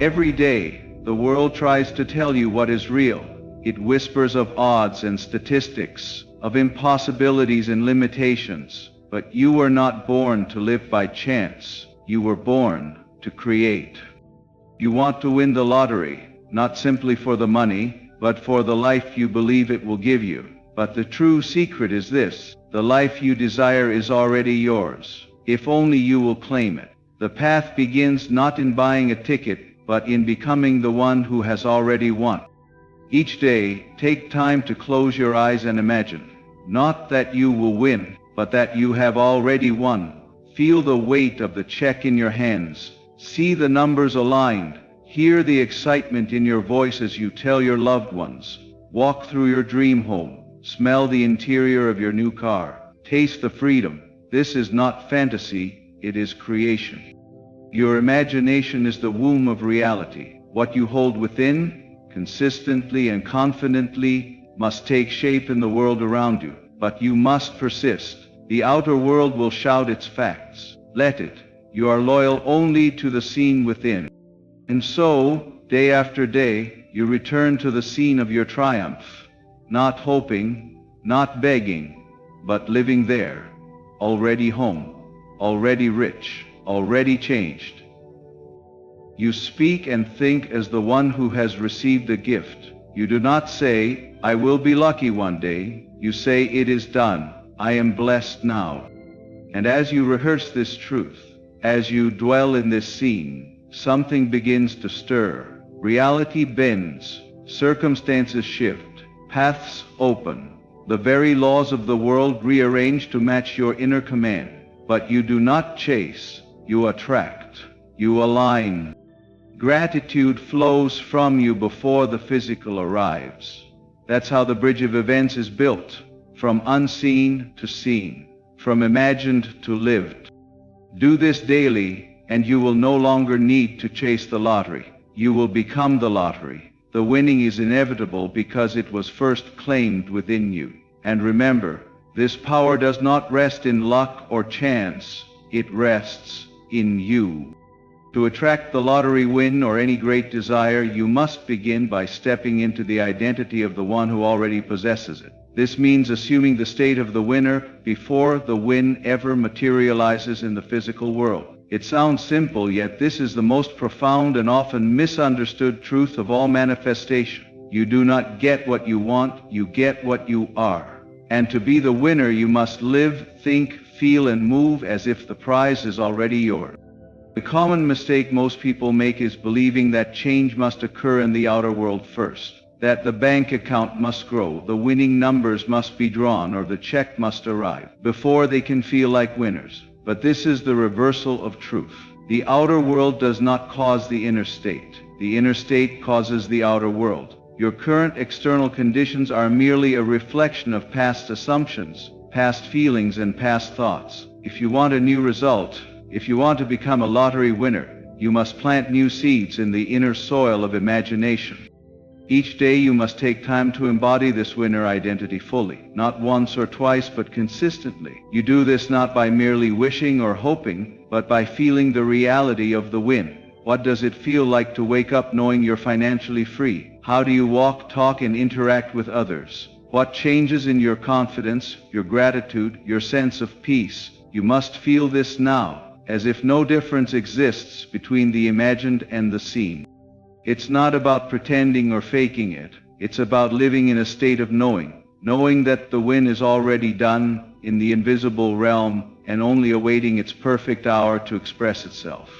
Every day, the world tries to tell you what is real. It whispers of odds and statistics, of impossibilities and limitations. But you were not born to live by chance. You were born to create. You want to win the lottery, not simply for the money, but for the life you believe it will give you. But the true secret is this: the life you desire is already yours, if only you will claim it. The path begins not in buying a ticket, but in becoming the one who has already won. Each day, take time to close your eyes and imagine, not that you will win, but that you have already won. Feel the weight of the check in your hands. See the numbers aligned. Hear the excitement in your voice as you tell your loved ones. Walk through your dream home. Smell the interior of your new car. Taste the freedom. This is not fantasy, it is creation. Your imagination is the womb of reality. What you hold within, consistently and confidently, must take shape in the world around you. But you must persist. The outer world will shout its facts. Let it. You are loyal only to the scene within. And so, day after day, you return to the scene of your triumph. Not hoping, not begging, but living there. Already home. Already rich. Already changed. You speak and think as the one who has received the gift. You do not say, I will be lucky one day. You say, it is done. I am blessed now. And as you rehearse this truth, as you dwell in this scene, something begins to stir. Reality bends. Circumstances shift. Paths open. The very laws of the world rearrange to match your inner command. But you do not chase. You attract. You align. Gratitude flows from you before the physical arrives. That's how the bridge of events is built. From unseen to seen. From imagined to lived. Do this daily, and you will no longer need to chase the lottery. You will become the lottery. The winning is inevitable because it was first claimed within you. And remember, this power does not rest in luck or chance. It rests in you. To attract the lottery win or any great desire, you must begin by stepping into the identity of the one who already possesses it. This means assuming the state of the winner before the win ever materializes in the physical world. It sounds simple, yet this is the most profound and often misunderstood truth of all manifestation. You do not get what you want, you get what you are. And to be the winner, you must live, think, feel, and move as if the prize is already yours. The common mistake most people make is believing that change must occur in the outer world first. That the bank account must grow, the winning numbers must be drawn, or the check must arrive before they can feel like winners. But this is the reversal of truth. The outer world does not cause the inner state. The inner state causes the outer world. Your current external conditions are merely a reflection of past assumptions, past feelings, and past thoughts. If you want a new result, if you want to become a lottery winner, you must plant new seeds in the inner soil of imagination. Each day you must take time to embody this winner identity fully, not once or twice but consistently. You do this not by merely wishing or hoping, but by feeling the reality of the win. What does it feel like to wake up knowing you're financially free? How do you walk, talk, and interact with others? What changes in your confidence, your gratitude, your sense of peace? You must feel this now, as if no difference exists between the imagined and the seen. It's not about pretending or faking it. It's about living in a state of knowing that the win is already done in the invisible realm and only awaiting its perfect hour to express itself.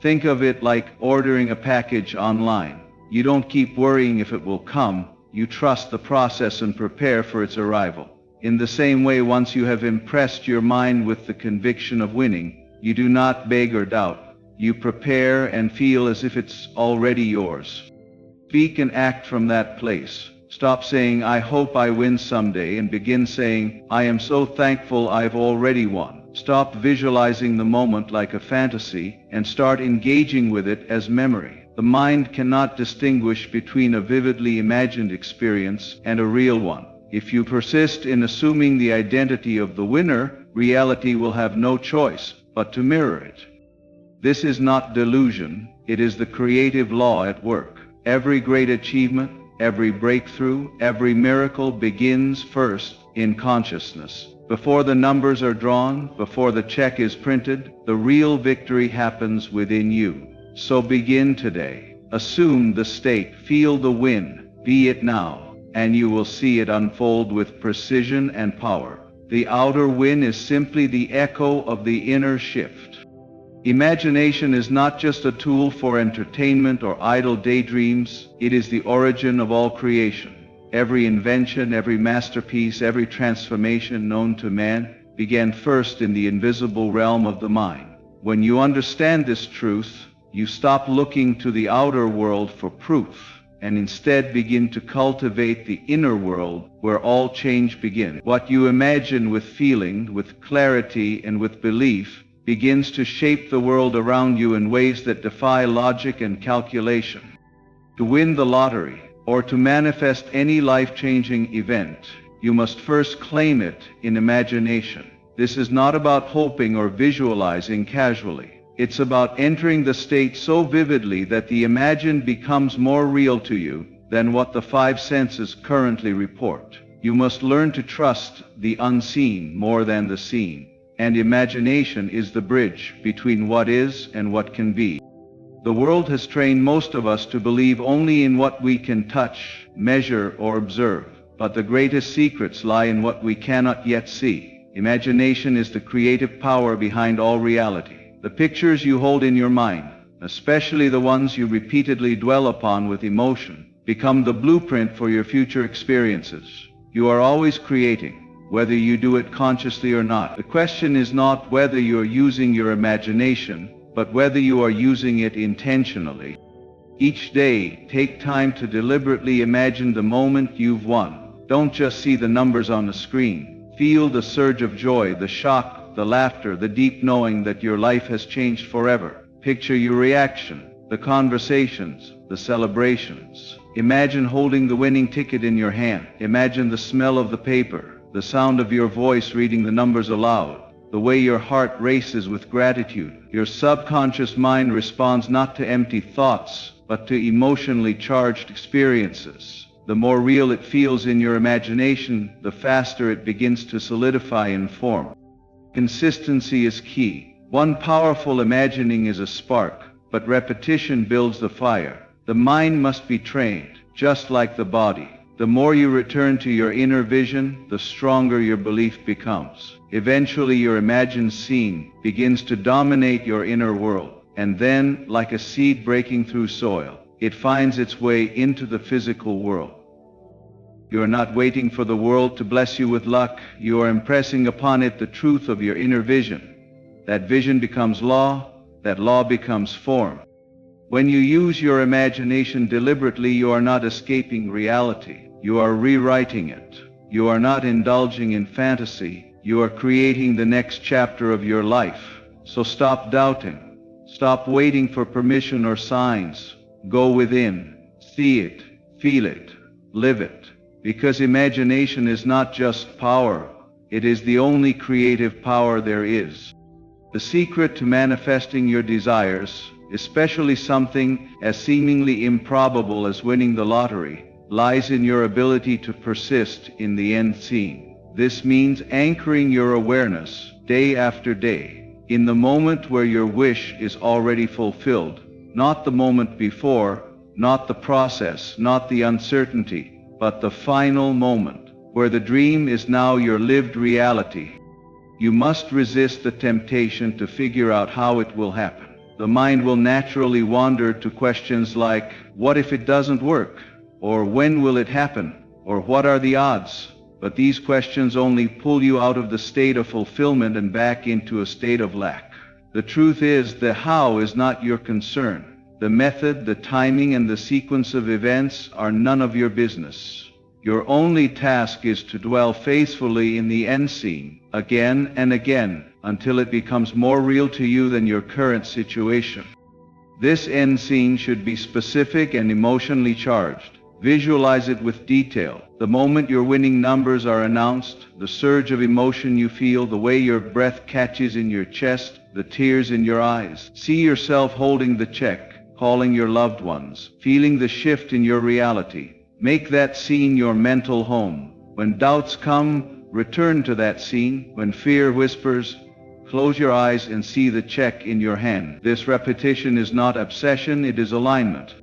Think of it like ordering a package online. You don't keep worrying if it will come. You trust the process and prepare for its arrival. In the same way, once you have impressed your mind with the conviction of winning, you do not beg or doubt. You prepare and feel as if it's already yours. Speak and act from that place. Stop saying, I hope I win someday, and begin saying, I am so thankful I've already won. Stop visualizing the moment like a fantasy and start engaging with it as memory. The mind cannot distinguish between a vividly imagined experience and a real one. If you persist in assuming the identity of the winner, reality will have no choice but to mirror it. This is not delusion, it is the creative law at work. Every great achievement, every breakthrough, every miracle begins first in consciousness. Before the numbers are drawn, before the check is printed, the real victory happens within you. So begin today. Assume the state, feel the win, be it now, and you will see it unfold with precision and power. The outer win is simply the echo of the inner shift. Imagination is not just a tool for entertainment or idle daydreams, it is the origin of all creation. Every invention, every masterpiece, every transformation known to man began first in the invisible realm of the mind. When you understand this truth, you stop looking to the outer world for proof, and instead begin to cultivate the inner world where all change begins. What you imagine with feeling, with clarity, and with belief begins to shape the world around you in ways that defy logic and calculation. To win the lottery, or to manifest any life-changing event, you must first claim it in imagination. This is not about hoping or visualizing casually. It's about entering the state so vividly that the imagined becomes more real to you than what the five senses currently report. You must learn to trust the unseen more than the seen. And imagination is the bridge between what is and what can be. The world has trained most of us to believe only in what we can touch, measure, or observe. But the greatest secrets lie in what we cannot yet see. Imagination is the creative power behind all reality. The pictures you hold in your mind, especially the ones you repeatedly dwell upon with emotion, become the blueprint for your future experiences. You are always creating, whether you do it consciously or not. The question is not whether you are using your imagination, but whether you are using it intentionally. Each day, take time to deliberately imagine the moment you've won. Don't just see the numbers on the screen. Feel the surge of joy, the shock, the laughter, the deep knowing that your life has changed forever. Picture your reaction, the conversations, the celebrations. Imagine holding the winning ticket in your hand. Imagine the smell of the paper, the sound of your voice reading the numbers aloud, the way your heart races with gratitude. Your subconscious mind responds not to empty thoughts, but to emotionally charged experiences. The more real it feels in your imagination, the faster it begins to solidify in form. Consistency is key. One powerful imagining is a spark, but repetition builds the fire. The mind must be trained, just like the body. The more you return to your inner vision, the stronger your belief becomes. Eventually your imagined scene begins to dominate your inner world, and then, like a seed breaking through soil, it finds its way into the physical world. You are not waiting for the world to bless you with luck, you are impressing upon it the truth of your inner vision. That vision becomes law, that law becomes form. When you use your imagination deliberately, you are not escaping reality. You are rewriting it. You are not indulging in fantasy. You are creating the next chapter of your life. So stop doubting. Stop waiting for permission or signs. Go within. See it. Feel it. Live it. Because imagination is not just power. It is the only creative power there is. The secret to manifesting your desires, especially something as seemingly improbable as winning the lottery, lies in your ability to persist in the end scene. This means anchoring your awareness, day after day, in the moment where your wish is already fulfilled, not the moment before, not the process, not the uncertainty, but the final moment, where the dream is now your lived reality. You must resist the temptation to figure out how it will happen. The mind will naturally wander to questions like, what if it doesn't work? Or when will it happen? Or what are the odds? But these questions only pull you out of the state of fulfillment and back into a state of lack. The truth is, the how is not your concern. The method, the timing, and the sequence of events are none of your business. Your only task is to dwell faithfully in the end scene, again and again, until it becomes more real to you than your current situation. This end scene should be specific and emotionally charged, Visualize it with detail. The moment your winning numbers are announced, the surge of emotion you feel, the way your breath catches in your chest, the tears in your eyes. See yourself holding the check, calling your loved ones, feeling the shift in your reality. Make that scene your mental home. When doubts come, return to that scene. When fear whispers, close your eyes and see the check in your hand. This repetition is not obsession, it is alignment.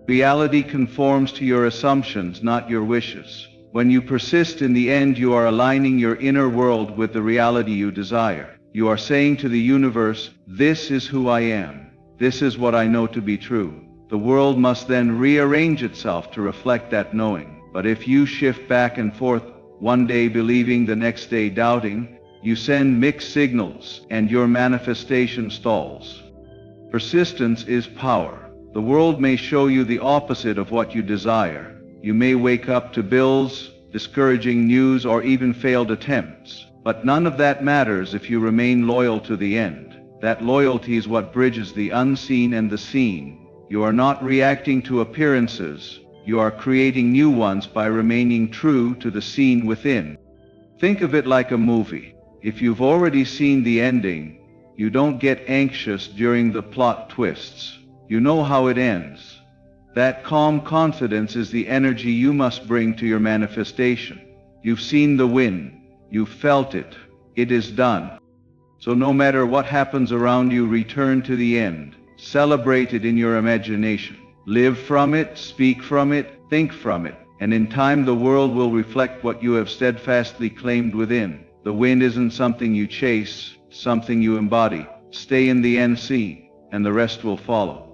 Reality conforms to your assumptions, not your wishes. When you persist, in the end you are aligning your inner world with the reality you desire. You are saying to the universe, this is who I am. This is what I know to be true. The world must then rearrange itself to reflect that knowing. But if you shift back and forth, one day believing, the next day doubting, you send mixed signals and your manifestation stalls. Persistence is power. The world may show you the opposite of what you desire. You may wake up to bills, discouraging news, or even failed attempts. But none of that matters if you remain loyal to the end. That loyalty is what bridges the unseen and the seen. You are not reacting to appearances. You are creating new ones by remaining true to the scene within. Think of it like a movie. If you've already seen the ending, you don't get anxious during the plot twists. You know how it ends. That calm confidence is the energy you must bring to your manifestation. You've seen the win. You've felt it. It is done. So no matter what happens around you, return to the end. Celebrate it in your imagination. Live from it, speak from it, think from it. And in time the world will reflect what you have steadfastly claimed within. The win isn't something you chase, something you embody. Stay in the end scene, and the rest will follow.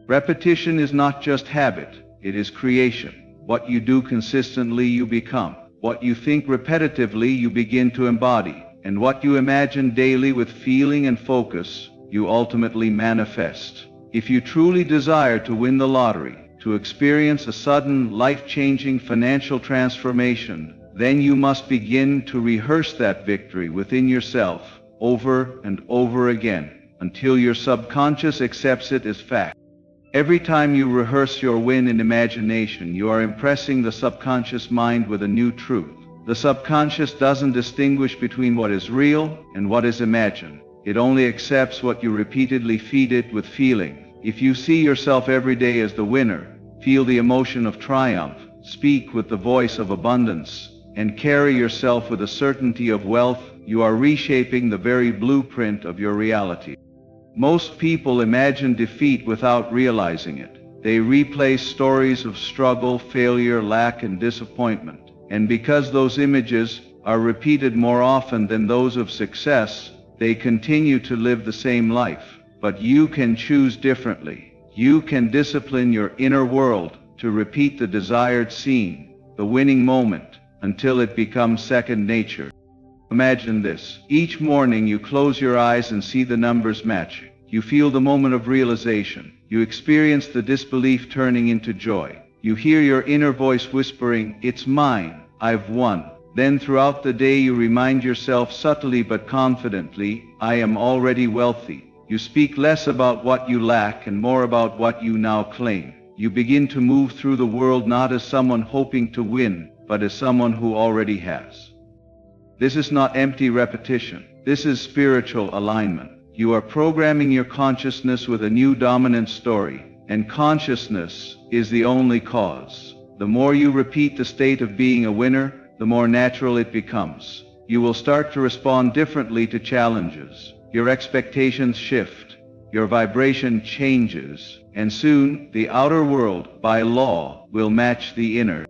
Repetition is not just habit, it is creation. What you do consistently, you become. What you think repetitively, you begin to embody. And what you imagine daily with feeling and focus, you ultimately manifest. If you truly desire to win the lottery, to experience a sudden, life-changing financial transformation, then you must begin to rehearse that victory within yourself, over and over again, until your subconscious accepts it as fact. Every time you rehearse your win in imagination, you are impressing the subconscious mind with a new truth. The subconscious doesn't distinguish between what is real and what is imagined. It only accepts what you repeatedly feed it with feeling. If you see yourself every day as the winner, feel the emotion of triumph, speak with the voice of abundance, and carry yourself with a certainty of wealth, you are reshaping the very blueprint of your reality. Most people imagine defeat without realizing it. They replay stories of struggle, failure, lack, and disappointment. And because those images are repeated more often than those of success, they continue to live the same life. But you can choose differently. You can discipline your inner world to repeat the desired scene, the winning moment, until it becomes second nature. Imagine this. Each morning you close your eyes and see the numbers matching. You feel the moment of realization. You experience the disbelief turning into joy. You hear your inner voice whispering, it's mine, I've won. Then throughout the day you remind yourself subtly but confidently, I am already wealthy. You speak less about what you lack and more about what you now claim. You begin to move through the world not as someone hoping to win, but as someone who already has. This is not empty repetition. This is spiritual alignment. You are programming your consciousness with a new dominant story, and consciousness is the only cause. The more you repeat the state of being a winner, the more natural it becomes. You will start to respond differently to challenges. Your expectations shift. Your vibration changes. And soon, the outer world, by law, will match the inner.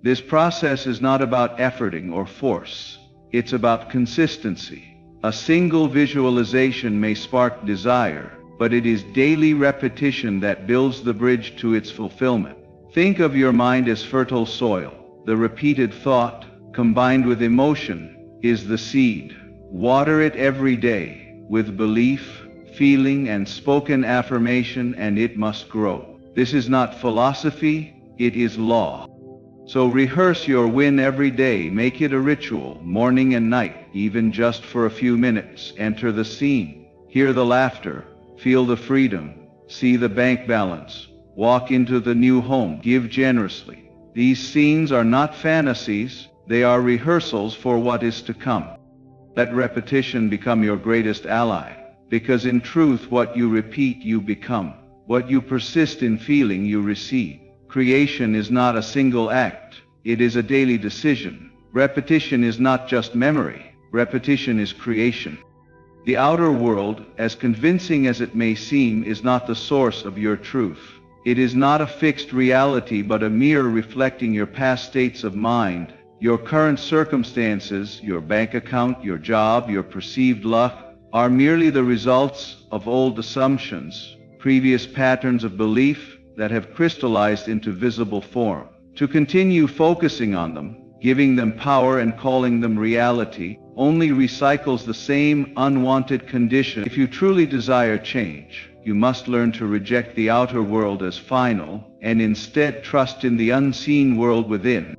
This process is not about efforting or force. It's about consistency. A single visualization may spark desire, but it is daily repetition that builds the bridge to its fulfillment. Think of your mind as fertile soil. The repeated thought, combined with emotion, is the seed. Water it every day, with belief, feeling, and spoken affirmation, and it must grow. This is not philosophy, it is law. So rehearse your win every day. Make it a ritual, morning and night, even just for a few minutes. Enter the scene. Hear the laughter. Feel the freedom. See the bank balance. Walk into the new home. Give generously. These scenes are not fantasies, they are rehearsals for what is to come. Let repetition become your greatest ally, because in truth what you repeat you become. What you persist in feeling you receive. Creation is not a single act, it is a daily decision. Repetition is not just memory, repetition is creation. The outer world, as convincing as it may seem, is not the source of your truth. It is not a fixed reality but a mirror reflecting your past states of mind, your current circumstances, your bank account, your job, your perceived luck, are merely the results of old assumptions, previous patterns of belief that have crystallized into visible form. To continue focusing on them, giving them power and calling them reality, only recycles the same unwanted condition. If you truly desire change, you must learn to reject the outer world as final, and instead trust in the unseen world within.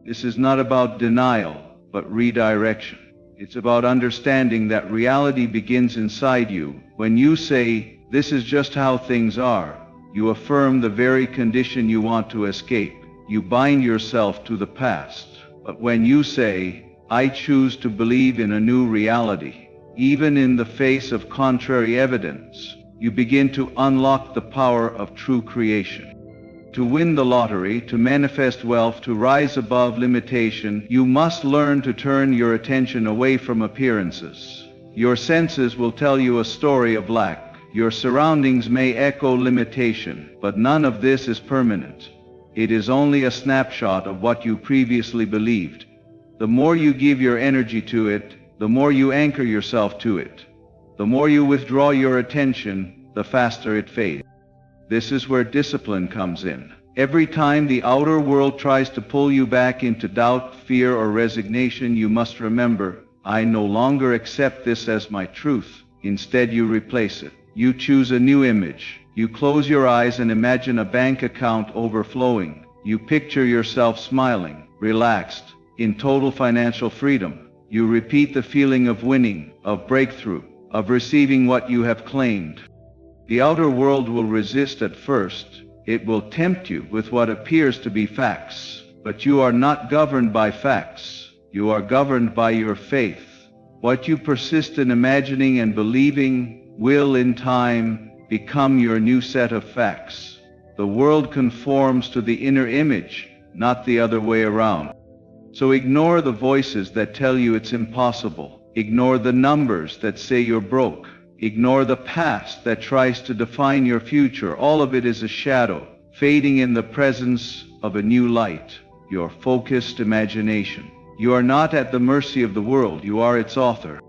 This is not about denial, but redirection. It's about understanding that reality begins inside you. When you say, "This is just how things are," you affirm the very condition you want to escape. You bind yourself to the past. But when you say, "I choose to believe in a new reality," even in the face of contrary evidence, you begin to unlock the power of true creation. To win the lottery, to manifest wealth, to rise above limitation, you must learn to turn your attention away from appearances. Your senses will tell you a story of lack. Your surroundings may echo limitation, but none of this is permanent. It is only a snapshot of what you previously believed. The more you give your energy to it, the more you anchor yourself to it. The more you withdraw your attention, the faster it fades. This is where discipline comes in. Every time the outer world tries to pull you back into doubt, fear, or resignation, you must remember, "I no longer accept this as my truth." Instead, you replace it. You choose a new image. You close your eyes and imagine a bank account overflowing. You picture yourself smiling, relaxed, in total financial freedom. You repeat the feeling of winning, of breakthrough, of receiving what you have claimed. The outer world will resist at first. It will tempt you with what appears to be facts. But you are not governed by facts. You are governed by your faith. What you persist in imagining and believing will, in time, become your new set of facts. The world conforms to the inner image, not the other way around. So ignore the voices that tell you it's impossible. Ignore the numbers that say you're broke. Ignore the past that tries to define your future. All of it is a shadow, fading in the presence of a new light, your focused imagination. You are not at the mercy of the world, you are its author.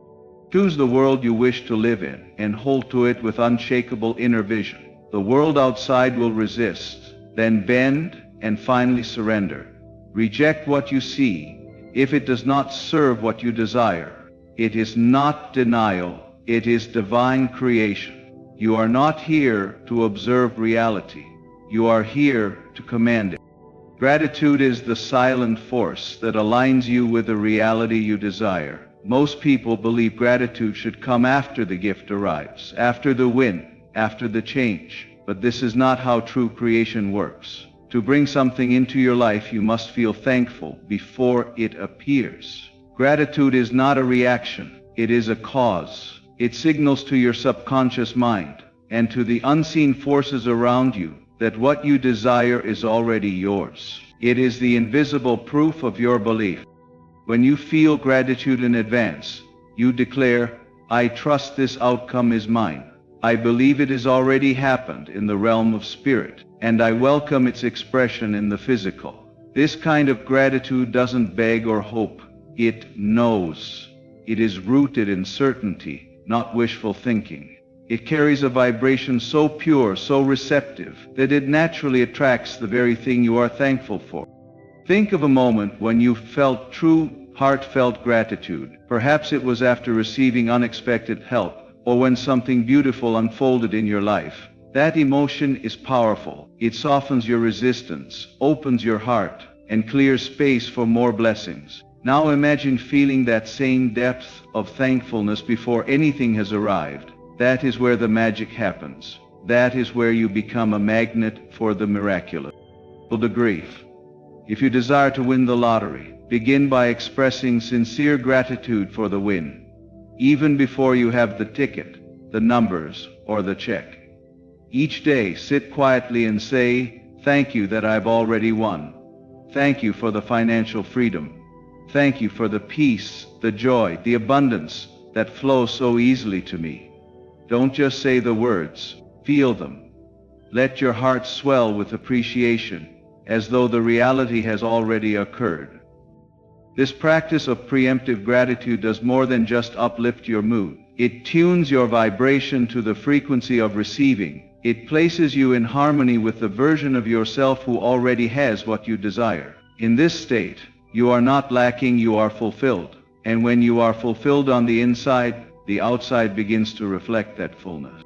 Choose the world you wish to live in, and hold to it with unshakable inner vision. The world outside will resist, then bend, and finally surrender. Reject what you see, if it does not serve what you desire. It is not denial, it is divine creation. You are not here to observe reality. You are here to command it. Gratitude is the silent force that aligns you with the reality you desire. Most people believe gratitude should come after the gift arrives, after the win, after the change. But this is not how true creation works. To bring something into your life, you must feel thankful before it appears. Gratitude is not a reaction, it is a cause. It signals to your subconscious mind and to the unseen forces around you that what you desire is already yours. It is the invisible proof of your belief. When you feel gratitude in advance, you declare, "I trust this outcome is mine. I believe it has already happened in the realm of spirit, and I welcome its expression in the physical." This kind of gratitude doesn't beg or hope. It knows. It is rooted in certainty, not wishful thinking. It carries a vibration so pure, so receptive, that it naturally attracts the very thing you are thankful for. Think of a moment when you felt true, heartfelt gratitude. Perhaps it was after receiving unexpected help, or when something beautiful unfolded in your life. That emotion is powerful. It softens your resistance, opens your heart, and clears space for more blessings. Now imagine feeling that same depth of thankfulness before anything has arrived. That is where the magic happens. That is where you become a magnet for the miraculous. The grief. If you desire to win the lottery, begin by expressing sincere gratitude for the win, even before you have the ticket, the numbers, or the check. Each day, sit quietly and say, "Thank you that I've already won. Thank you for the financial freedom. Thank you for the peace, the joy, the abundance that flows so easily to me." Don't just say the words, feel them. Let your heart swell with appreciation, as though the reality has already occurred. This practice of preemptive gratitude does more than just uplift your mood. It tunes your vibration to the frequency of receiving. It places you in harmony with the version of yourself who already has what you desire. In this state, you are not lacking, you are fulfilled. And when you are fulfilled on the inside, the outside begins to reflect that fullness.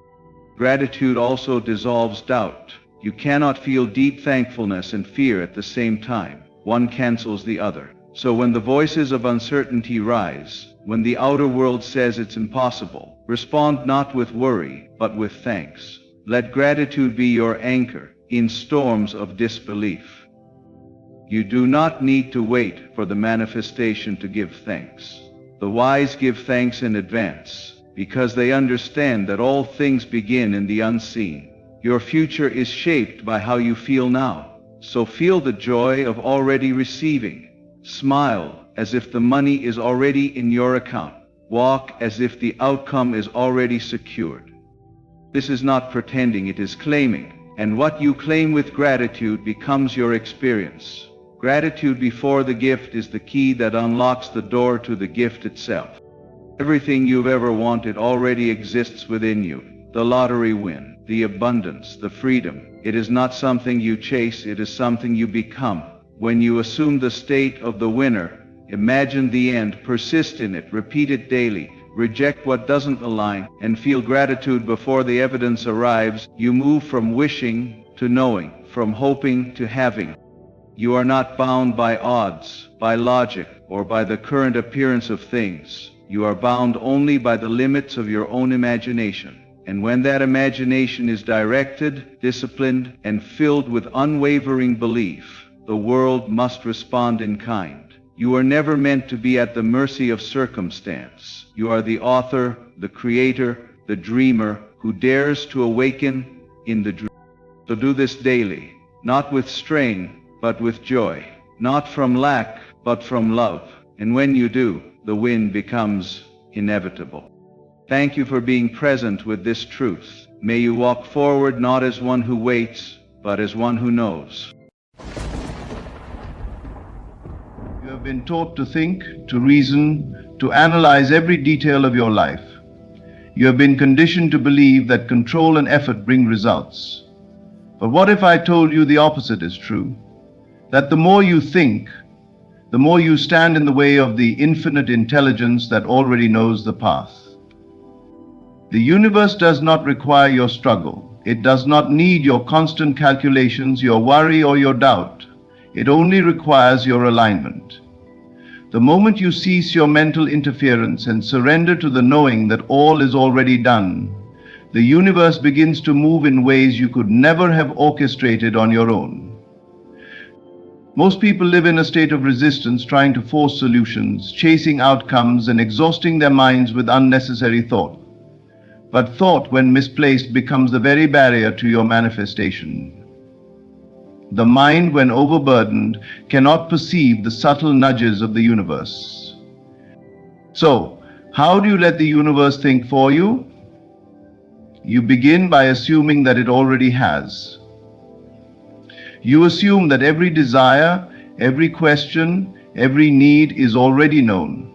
Gratitude also dissolves doubt. You cannot feel deep thankfulness and fear at the same time. One cancels the other. So when the voices of uncertainty rise, when the outer world says it's impossible, respond not with worry, but with thanks. Let gratitude be your anchor in storms of disbelief. You do not need to wait for the manifestation to give thanks. The wise give thanks in advance, because they understand that all things begin in the unseen. Your future is shaped by how you feel now. So feel the joy of already receiving. Smile as if the money is already in your account. Walk as if the outcome is already secured. This is not pretending, it is claiming. And what you claim with gratitude becomes your experience. Gratitude before the gift is the key that unlocks the door to the gift itself. Everything you've ever wanted already exists within you. The lottery win, the abundance, the freedom. It is not something you chase, it is something you become. When you assume the state of the winner, imagine the end, persist in it, repeat it daily, reject what doesn't align, and feel gratitude before the evidence arrives, you move from wishing to knowing, from hoping to having. You are not bound by odds, by logic, or by the current appearance of things. You are bound only by the limits of your own imagination. And when that imagination is directed, disciplined, and filled with unwavering belief, the world must respond in kind. You are never meant to be at the mercy of circumstance. You are the author, the creator, the dreamer, who dares to awaken in the dream. So do this daily, not with strain, but with joy, not from lack, but from love. And when you do, the win becomes inevitable. Thank you for being present with this truth. May you walk forward not as one who waits, but as one who knows. You have been taught to think, to reason, to analyze every detail of your life. You have been conditioned to believe that control and effort bring results. But what if I told you the opposite is true? That the more you think, the more you stand in the way of the infinite intelligence that already knows the path. The universe does not require your struggle. It does not need your constant calculations, your worry, or your doubt. It only requires your alignment. The moment you cease your mental interference and surrender to the knowing that all is already done, the universe begins to move in ways you could never have orchestrated on your own. Most people live in a state of resistance, trying to force solutions, chasing outcomes, and exhausting their minds with unnecessary thought. But thought, when misplaced, becomes the very barrier to your manifestation. The mind, when overburdened, cannot perceive the subtle nudges of the universe. So, how do you let the universe think for you? You begin by assuming that it already has. You assume that every desire, every question, every need is already known.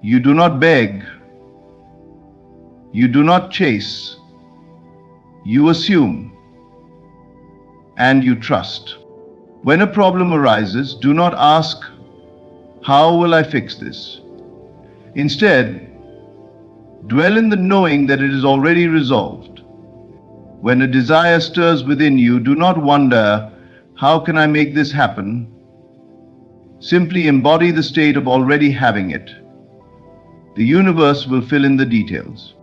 You do not beg. You do not chase. You assume. And you trust. When a problem arises, do not ask, "How will I fix this?" Instead, dwell in the knowing that it is already resolved. When a desire stirs within you, do not wonder, "How can I make this happen?" Simply embody the state of already having it. The universe will fill in the details.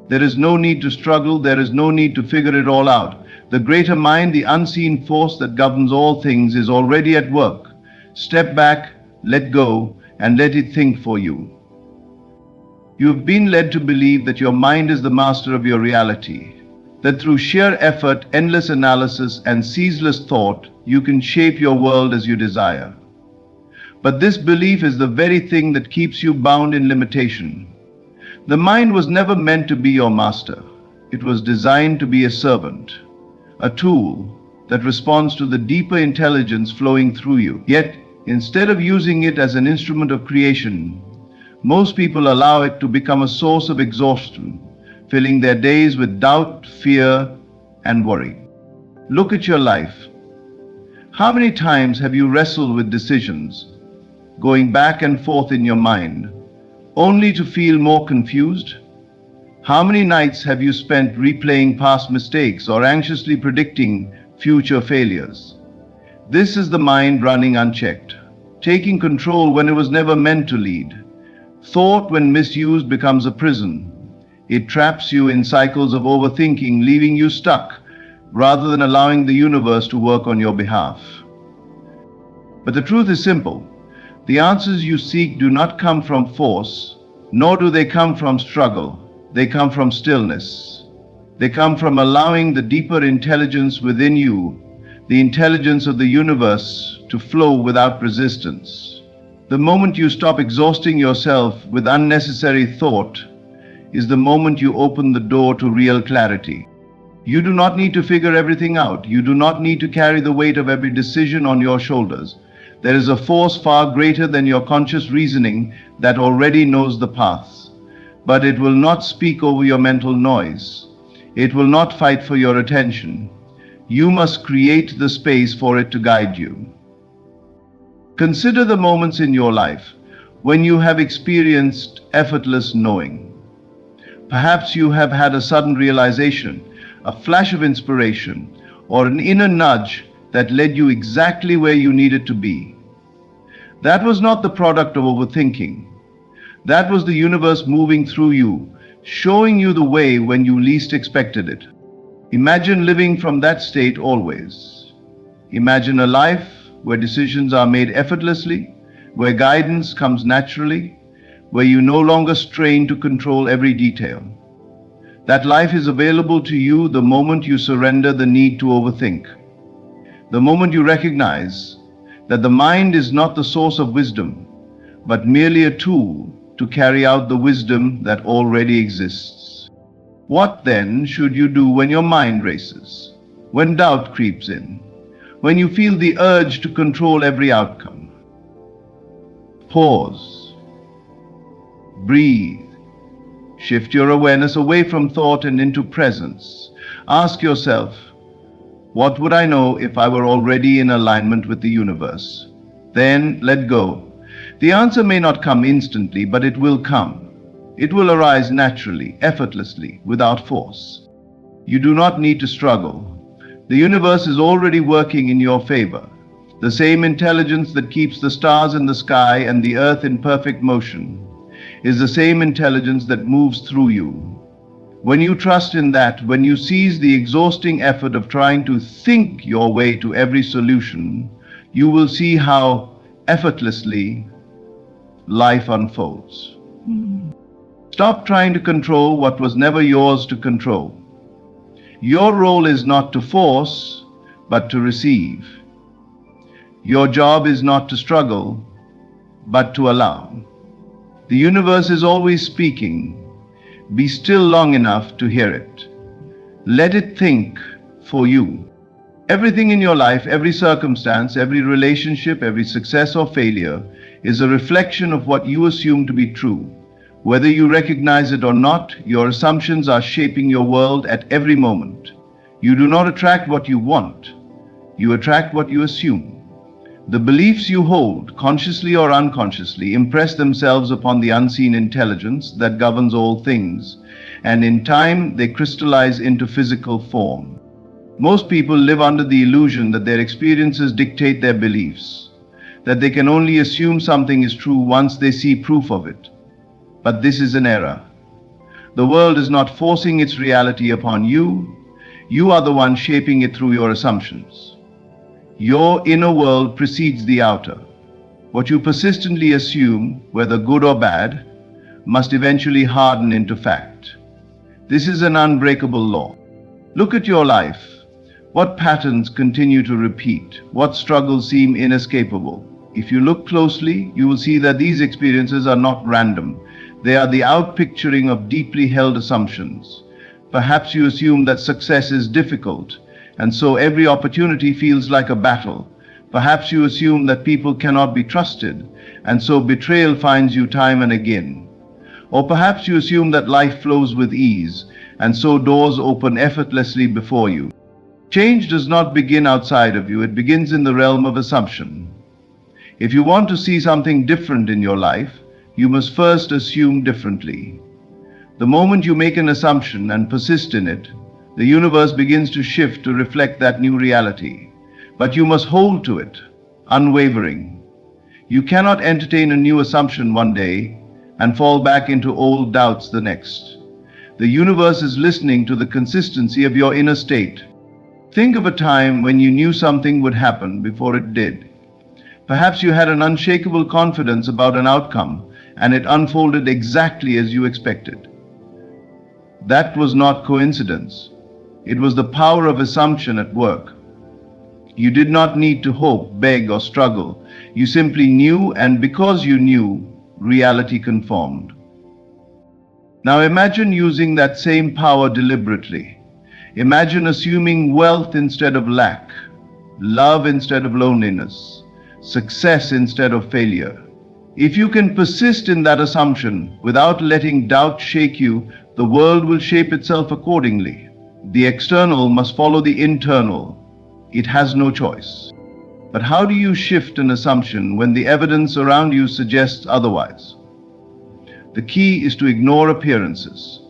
There is no need to struggle, there is no need to figure it all out. The greater mind, the unseen force that governs all things, is already at work. Step back, let go, and let it think for you. You have been led to believe that your mind is the master of your reality, that through sheer effort, endless analysis, and ceaseless thought, you can shape your world as you desire. But this belief is the very thing that keeps you bound in limitation. The mind was never meant to be your master. It was designed to be a servant, a tool that responds to the deeper intelligence flowing through you. Yet, instead of using it as an instrument of creation, most people allow it to become a source of exhaustion, filling their days with doubt, fear, and worry. Look at your life. How many times have you wrestled with decisions, going back and forth in your mind, only to feel more confused? How many nights have you spent replaying past mistakes or anxiously predicting future failures? This is the mind running unchecked, taking control when it was never meant to lead. Thought, when misused, becomes a prison. It traps you in cycles of overthinking, leaving you stuck, rather than allowing the universe to work on your behalf. But the truth is simple. The answers you seek do not come from force, nor do they come from struggle. They come from stillness. They come from allowing the deeper intelligence within you, the intelligence of the universe, to flow without resistance. The moment you stop exhausting yourself with unnecessary thought is the moment you open the door to real clarity. You do not need to figure everything out. You do not need to carry the weight of every decision on your shoulders. There is a force far greater than your conscious reasoning that already knows the paths. But it will not speak over your mental noise. It will not fight for your attention. You must create the space for it to guide you. Consider the moments in your life when you have experienced effortless knowing. Perhaps you have had a sudden realization, a flash of inspiration, or an inner nudge that led you exactly where you needed to be. That was not the product of overthinking. That was the universe moving through you, showing you the way when you least expected it. Imagine living from that state always. Imagine a life where decisions are made effortlessly, where guidance comes naturally, where you no longer strain to control every detail. That life is available to you the moment you surrender the need to overthink. The moment you recognize that the mind is not the source of wisdom, but merely a tool to carry out the wisdom that already exists. What then should you do when your mind races, when doubt creeps in, when you feel the urge to control every outcome? Pause. Breathe. Shift your awareness away from thought and into presence. Ask yourself, what would I know if I were already in alignment with the universe? Then let go. The answer may not come instantly, but it will come. It will arise naturally, effortlessly, without force. You do not need to struggle. The universe is already working in your favor. The same intelligence that keeps the stars in the sky and the earth in perfect motion is the same intelligence that moves through you. When you trust in that, when you cease the exhausting effort of trying to think your way to every solution, you will see how effortlessly life unfolds. Stop trying to control what was never yours to control. Your role is not to force, but to receive. Your job is not to struggle, but to allow. The universe is always speaking. Be still long enough to hear it. Let it think for you. Everything in your life, every circumstance, every relationship, every success or failure is a reflection of what you assume to be true. Whether you recognize it or not, your assumptions are shaping your world at every moment. You do not attract what you want. You attract what you assume. The beliefs you hold, consciously or unconsciously, impress themselves upon the unseen intelligence that governs all things, and in time they crystallize into physical form. Most people live under the illusion that their experiences dictate their beliefs, that they can only assume something is true once they see proof of it. But this is an error. The world is not forcing its reality upon you. You are the one shaping it through your assumptions. Your inner world precedes the outer. What you persistently assume, whether good or bad, must eventually harden into fact. This is an unbreakable law. Look at your life. What patterns continue to repeat? What struggles seem inescapable? If you look closely, you will see that these experiences are not random. They are the outpicturing of deeply held assumptions. Perhaps you assume that success is difficult, and so every opportunity feels like a battle. Perhaps you assume that people cannot be trusted, and so betrayal finds you time and again. Or perhaps you assume that life flows with ease, and so doors open effortlessly before you. Change does not begin outside of you, it begins in the realm of assumption. If you want to see something different in your life, you must first assume differently. The moment you make an assumption and persist in it, the universe begins to shift to reflect that new reality. But you must hold to it, unwavering. You cannot entertain a new assumption one day and fall back into old doubts the next. The universe is listening to the consistency of your inner state. Think of a time when you knew something would happen before it did. Perhaps you had an unshakable confidence about an outcome, and it unfolded exactly as you expected. That was not coincidence. It was the power of assumption at work. You did not need to hope, beg, or struggle. You simply knew, and because you knew, reality conformed. Now imagine using that same power deliberately. Imagine assuming wealth instead of lack, love instead of loneliness, success instead of failure. If you can persist in that assumption without letting doubt shake you, the world will shape itself accordingly. The external must follow the internal. It has no choice. But how do you shift an assumption when the evidence around you suggests otherwise? The key is to ignore appearances.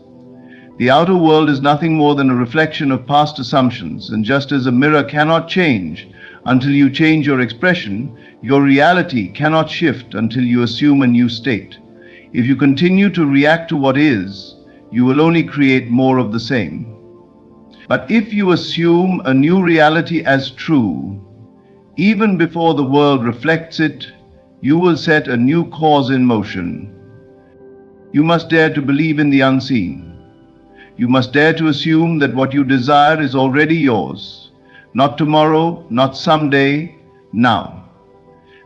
The outer world is nothing more than a reflection of past assumptions, and just as a mirror cannot change until you change your expression, your reality cannot shift until you assume a new state. If you continue to react to what is, you will only create more of the same. But if you assume a new reality as true, even before the world reflects it, you will set a new cause in motion. You must dare to believe in the unseen. You must dare to assume that what you desire is already yours. Not tomorrow, not someday, now.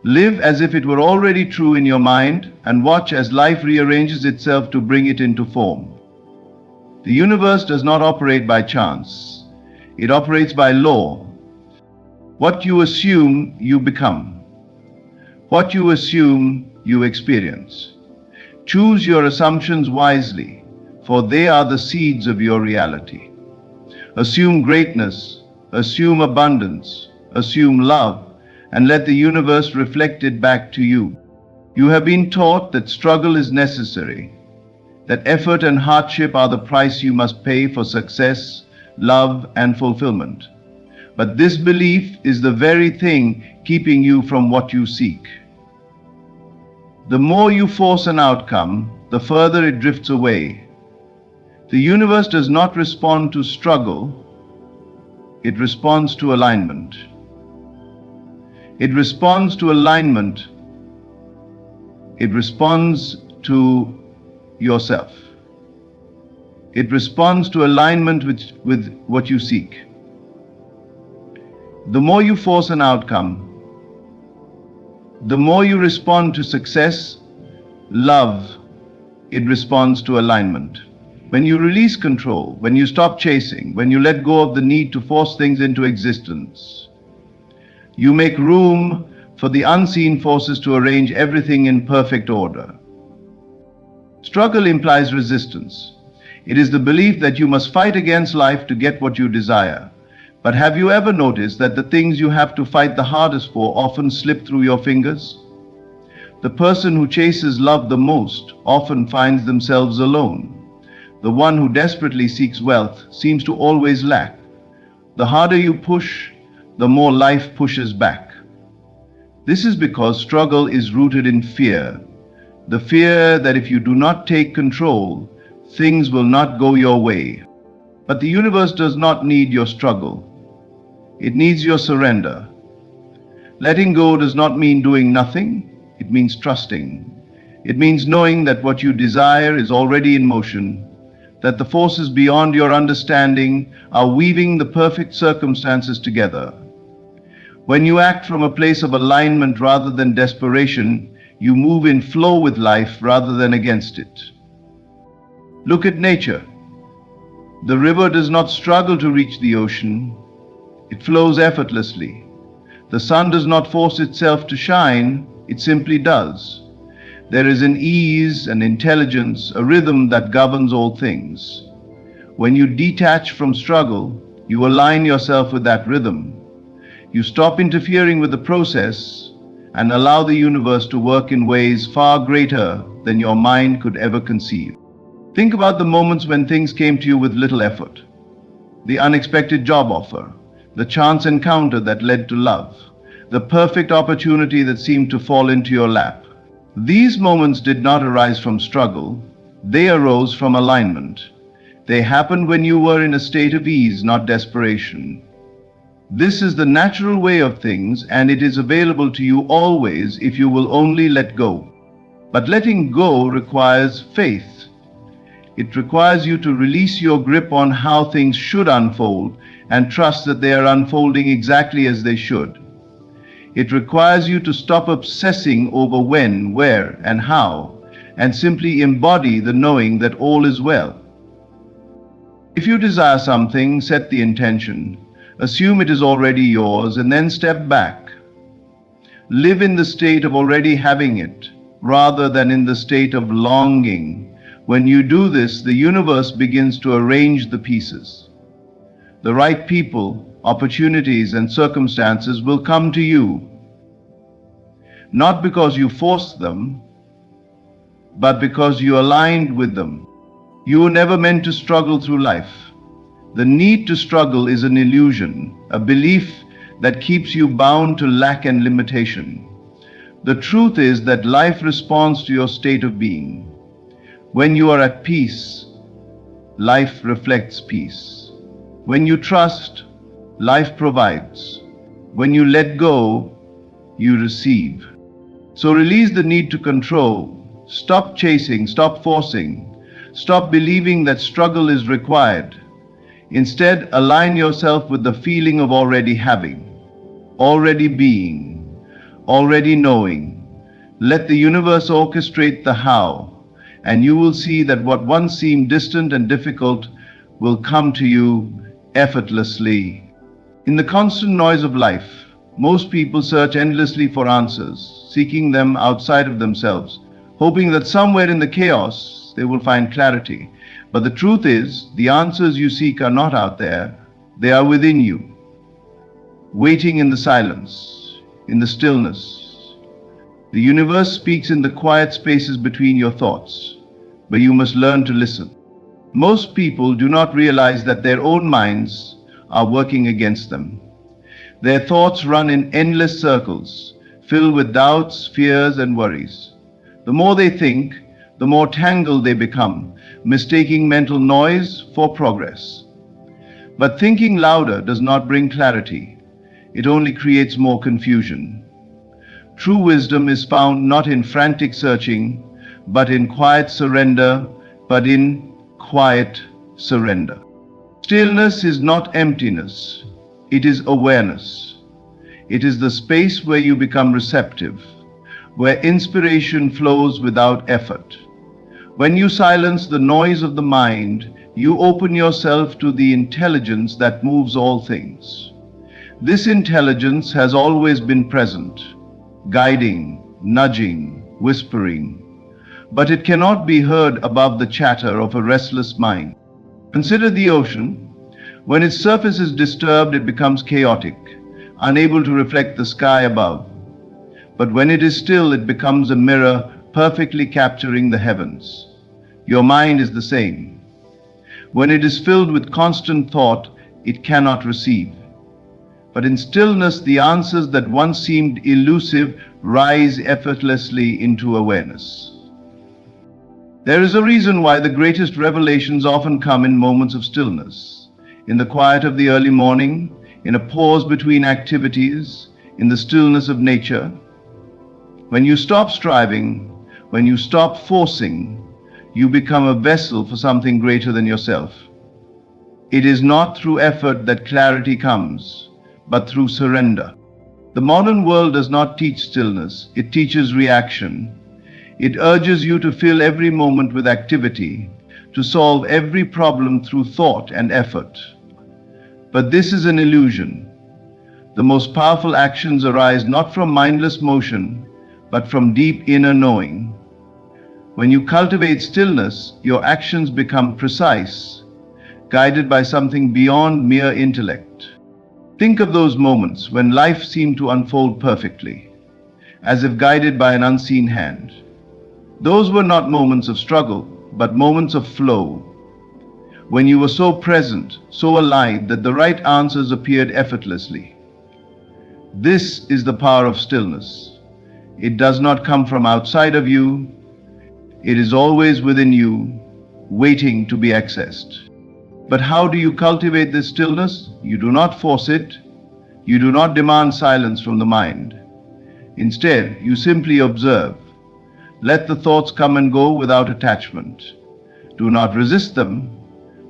Live as if it were already true in your mind, and watch as life rearranges itself to bring it into form. The universe does not operate by chance. It operates by law. What you assume, you become. What you assume, you experience. Choose your assumptions wisely, for they are the seeds of your reality. Assume greatness, assume abundance, assume love, and let the universe reflect it back to you. You have been taught that struggle is necessary, that effort and hardship are the price you must pay for success, love, and fulfillment. But this belief is the very thing keeping you from what you seek. The more you force an outcome, the further it drifts away. The universe does not respond to struggle, it responds to alignment. It responds to alignment. It responds to yourself. It responds to alignment with what you seek. The more you force an outcome, the more you respond to success, love, it responds to alignment. When you release control, when you stop chasing, when you let go of the need to force things into existence, you make room for the unseen forces to arrange everything in perfect order. Struggle implies resistance. It is the belief that you must fight against life to get what you desire. But have you ever noticed that the things you have to fight the hardest for often slip through your fingers? The person who chases love the most often finds themselves alone. The one who desperately seeks wealth seems to always lack. The harder you push, the more life pushes back. This is because struggle is rooted in fear. The fear that if you do not take control, things will not go your way. But the universe does not need your struggle. It needs your surrender. Letting go does not mean doing nothing. It means trusting. It means knowing that what you desire is already in motion, that the forces beyond your understanding are weaving the perfect circumstances together. When you act from a place of alignment rather than desperation, you move in flow with life rather than against it. Look at nature. The river does not struggle to reach the ocean. It flows effortlessly. The sun does not force itself to shine, it simply does. There is an ease, an intelligence, a rhythm that governs all things. When you detach from struggle, you align yourself with that rhythm. You stop interfering with the process and allow the universe to work in ways far greater than your mind could ever conceive. Think about the moments when things came to you with little effort. The unexpected job offer, the chance encounter that led to love, the perfect opportunity that seemed to fall into your lap. These moments did not arise from struggle. They arose from alignment. They happened when you were in a state of ease, not desperation. This is the natural way of things, and it is available to you always if you will only let go. But letting go requires faith. It requires you to release your grip on how things should unfold and trust that they are unfolding exactly as they should. It requires you to stop obsessing over when, where, and how, and simply embody the knowing that all is well. If you desire something, set the intention, assume it is already yours, and then step back. Live in the state of already having it, rather than in the state of longing. When you do this, the universe begins to arrange the pieces. The right people, opportunities, and circumstances will come to you, not because you forced them, but because you aligned with them. You were never meant to struggle through life. The need to struggle is an illusion, a belief that keeps you bound to lack and limitation. The truth is that life responds to your state of being. When you are at peace, life reflects peace. When you trust, life provides. When you let go, you receive. So release the need to control. Stop chasing, stop forcing. Stop believing that struggle is required. Instead, align yourself with the feeling of already having, already being, already knowing. Let the universe orchestrate the how, and you will see that what once seemed distant and difficult will come to you effortlessly. In the constant noise of life, most people search endlessly for answers, seeking them outside of themselves, hoping that somewhere in the chaos they will find clarity. But the truth is, the answers you seek are not out there, they are within you, waiting in the silence, in the stillness. The universe speaks in the quiet spaces between your thoughts, but you must learn to listen. Most people do not realize that their own minds are working against them. Their thoughts run in endless circles, filled with doubts, fears, and worries. The more they think, the more tangled they become, mistaking mental noise for progress. But thinking louder does not bring clarity. It only creates more confusion. True wisdom is found not in frantic searching, but in quiet surrender, Stillness is not emptiness, it is awareness. It is the space where you become receptive, where inspiration flows without effort. When you silence the noise of the mind, you open yourself to the intelligence that moves all things. This intelligence has always been present, guiding, nudging, whispering, but it cannot be heard above the chatter of a restless mind. Consider the ocean. When its surface is disturbed, it becomes chaotic, unable to reflect the sky above. But when it is still, it becomes a mirror perfectly capturing the heavens. Your mind is the same. When it is filled with constant thought, it cannot receive. But in stillness, the answers that once seemed elusive rise effortlessly into awareness. There is a reason why the greatest revelations often come in moments of stillness, in the quiet of the early morning, in a pause between activities, in the stillness of nature. When you stop striving, when you stop forcing, you become a vessel for something greater than yourself. It is not through effort that clarity comes, but through surrender. The modern world does not teach stillness, it teaches reaction. It urges you to fill every moment with activity, to solve every problem through thought and effort. But this is an illusion. The most powerful actions arise not from mindless motion, but from deep inner knowing. When you cultivate stillness, your actions become precise, guided by something beyond mere intellect. Think of those moments when life seemed to unfold perfectly, as if guided by an unseen hand. Those were not moments of struggle, but moments of flow, when you were so present, so alive that the right answers appeared effortlessly. This is the power of stillness. It does not come from outside of you. It is always within you, waiting to be accessed. But how do you cultivate this stillness? You do not force it. You do not demand silence from the mind. Instead, you simply observe. Let the thoughts come and go without attachment. Do not resist them,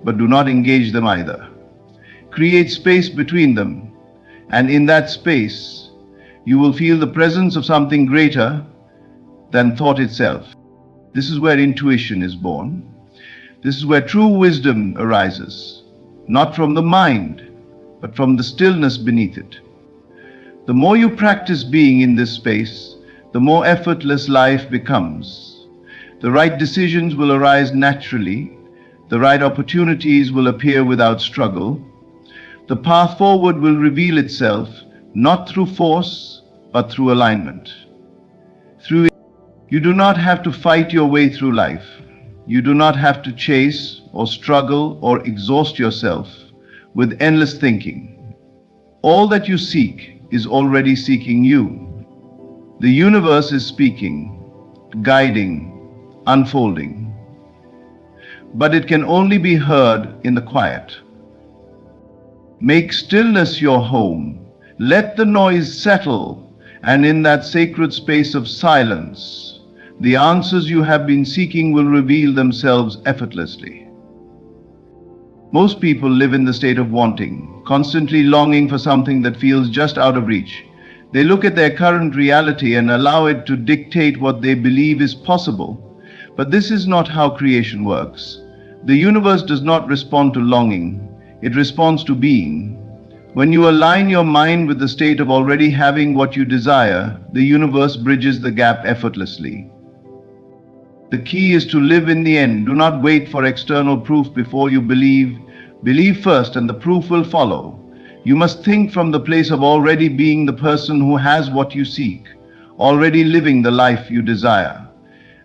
but do not engage them either. Create space between them, and in that space, you will feel the presence of something greater than thought itself. This is where intuition is born. This is where true wisdom arises, not from the mind, but from the stillness beneath it. The more you practice being in this space, the more effortless life becomes. The right decisions will arise naturally. The right opportunities will appear without struggle. The path forward will reveal itself, not through force, but through alignment. You do not have to fight your way through life. You do not have to chase or struggle or exhaust yourself with endless thinking. All that you seek is already seeking you. The universe is speaking, guiding, unfolding. But it can only be heard in the quiet. Make stillness your home. Let the noise settle, and in that sacred space of silence, the answers you have been seeking will reveal themselves effortlessly. Most people live in the state of wanting, constantly longing for something that feels just out of reach. They look at their current reality and allow it to dictate what they believe is possible. But this is not how creation works. The universe does not respond to longing, it responds to being. When you align your mind with the state of already having what you desire, the universe bridges the gap effortlessly. The key is to live in the end. Do not wait for external proof before you believe. Believe first and the proof will follow. You must think from the place of already being the person who has what you seek, already living the life you desire.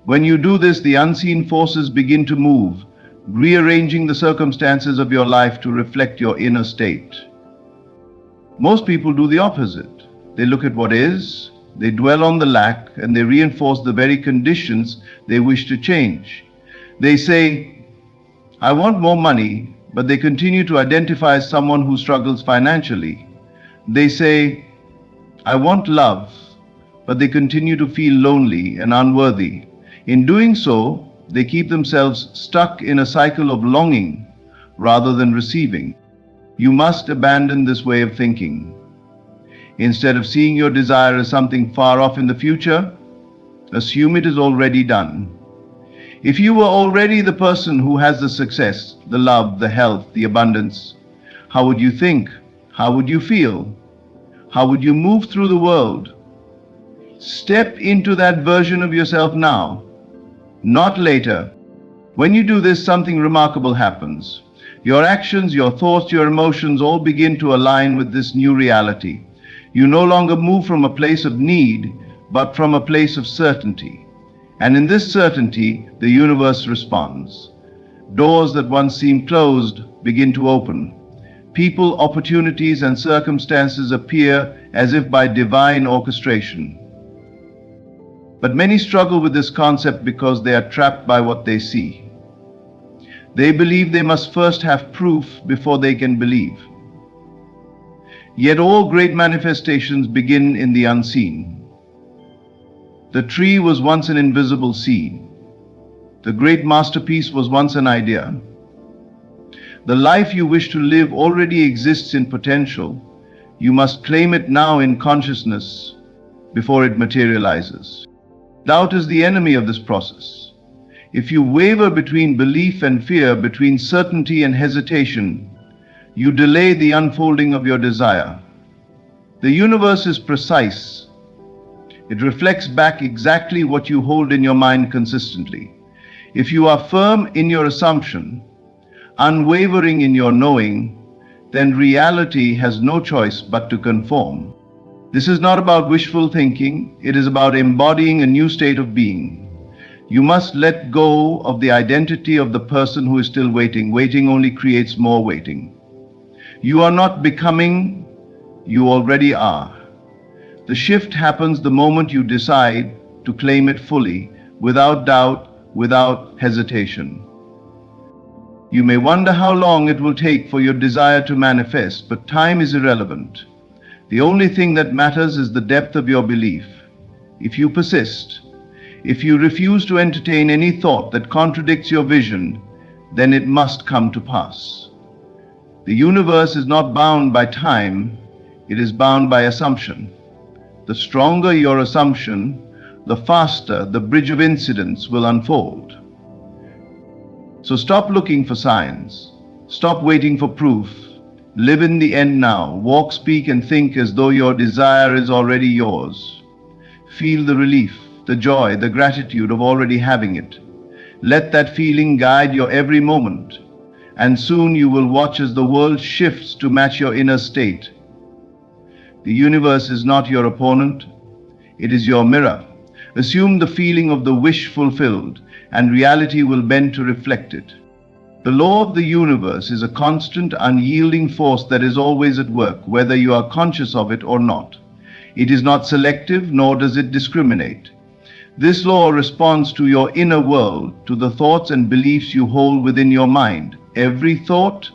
When you do this, the unseen forces begin to move, rearranging the circumstances of your life to reflect your inner state. Most people do the opposite. They look at what is, they dwell on the lack, and they reinforce the very conditions they wish to change. They say, I want more money, but they continue to identify as someone who struggles financially. They say, I want love, but they continue to feel lonely and unworthy. In doing so, they keep themselves stuck in a cycle of longing rather than receiving. You must abandon this way of thinking. Instead of seeing your desire as something far off in the future, assume it is already done. If you were already the person who has the success, the love, the health, the abundance, how would you think? How would you feel? How would you move through the world? Step into that version of yourself now, not later. When you do this, something remarkable happens. Your actions, your thoughts, your emotions all begin to align with this new reality. You no longer move from a place of need, but from a place of certainty. And in this certainty, the universe responds. Doors that once seemed closed begin to open. People, opportunities, and circumstances appear as if by divine orchestration. But many struggle with this concept because they are trapped by what they see. They believe they must first have proof before they can believe. Yet all great manifestations begin in the unseen. The tree was once an invisible seed. The great masterpiece was once an idea. The life you wish to live already exists in potential. You must claim it now in consciousness before it materializes. Doubt is the enemy of this process. If you waver between belief and fear, between certainty and hesitation, you delay the unfolding of your desire. The universe is precise. It reflects back exactly what you hold in your mind consistently. If you are firm in your assumption, unwavering in your knowing, then reality has no choice but to conform. This is not about wishful thinking, it is about embodying a new state of being. You must let go of the identity of the person who is still waiting. Waiting only creates more waiting. You are not becoming, you already are. The shift happens the moment you decide to claim it fully, without doubt, without hesitation. You may wonder how long it will take for your desire to manifest, but time is irrelevant. The only thing that matters is the depth of your belief. If you persist, if you refuse to entertain any thought that contradicts your vision, then it must come to pass. The universe is not bound by time, it is bound by assumption. The stronger your assumption, the faster the bridge of incidents will unfold. So stop looking for signs. Stop waiting for proof. Live in the end now. Walk, speak, and think as though your desire is already yours. Feel the relief, the joy, the gratitude of already having it. Let that feeling guide your every moment, and soon you will watch as the world shifts to match your inner state. The universe is not your opponent, it is your mirror. Assume the feeling of the wish fulfilled, and reality will bend to reflect it. The law of the universe is a constant, unyielding force that is always at work, whether you are conscious of it or not. It is not selective, nor does it discriminate. This law responds to your inner world, to the thoughts and beliefs you hold within your mind. Every thought,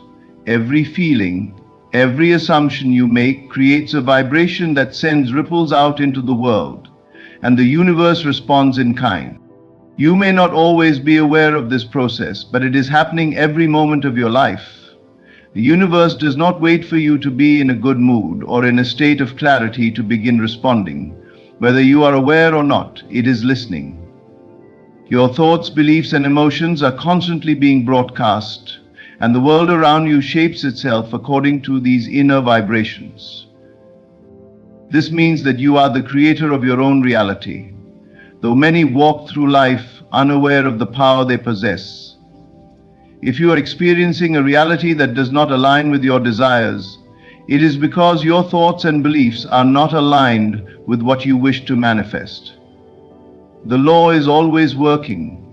every feeling, every assumption you make creates a vibration that sends ripples out into the world, and the universe responds in kind. You may not always be aware of this process, but it is happening every moment of your life. The universe does not wait for you to be in a good mood or in a state of clarity to begin responding. Whether you are aware or not, it is listening. Your thoughts, beliefs, and emotions are constantly being broadcast, and the world around you shapes itself according to these inner vibrations. This means that you are the creator of your own reality. Though many walk through life unaware of the power they possess, if you are experiencing a reality that does not align with your desires, it is because your thoughts and beliefs are not aligned with what you wish to manifest. The law is always working.